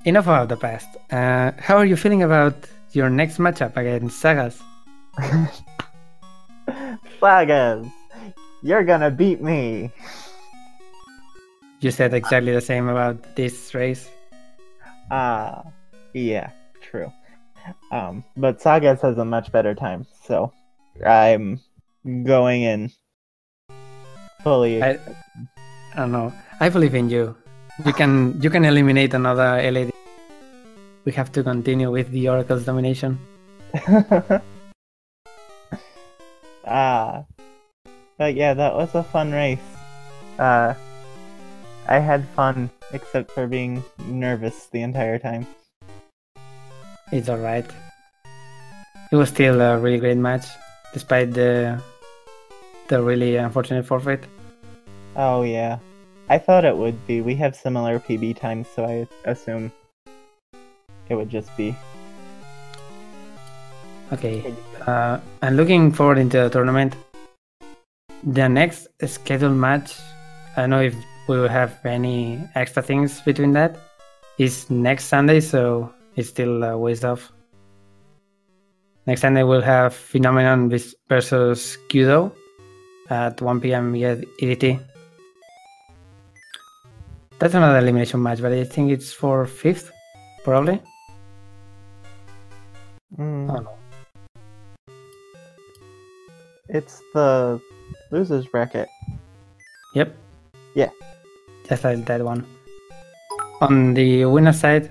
Enough about the past. How are you feeling about your next matchup against Sagas? Sagas, you're gonna beat me. You said exactly the same about this race. Yeah, true. But Sagas has a much better time, so I'm going in fully. I don't know. I believe in you. You can eliminate another LAD. We have to continue with the Oracle's domination. But yeah, that was a fun race. I had fun, except for being nervous the entire time. It's alright. It was still a really great match, despite the the really unfortunate forfeit. Oh yeah, I thought it would be. We have similar PB times, so I assume it would just be. Okay, I'm looking forward into the tournament. The next scheduled match, I don't know if we will have any extra things between that, is next Sunday, so it's still a ways off. Next Sunday we'll have Phenomenon versus Kudo at 1 p.m. EDT. That's another elimination match, but I think it's for 5th, probably. Oh no. It's the losers bracket. Yep. Yeah. Just like that one. On the winner side,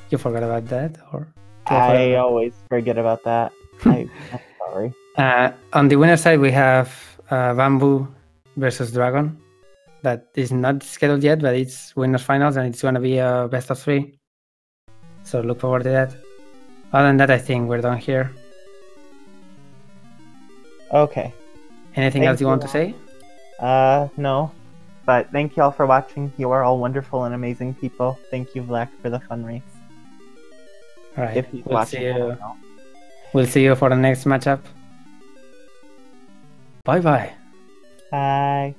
you forgot about that, or? I always forget about that. I'm sorry. On the winner side, we have Bamboo versus Dragon. That is not scheduled yet, but it's winners finals, and it's gonna be a best of 3. So look forward to that. Other than that, I think we're done here. Okay. Anything else you want to say? No. But thank you all for watching. You are all wonderful and amazing people. Thank you, Vlack, for the fun race. All right. If he's watching, we'll see you for the next matchup. Bye-bye. Bye.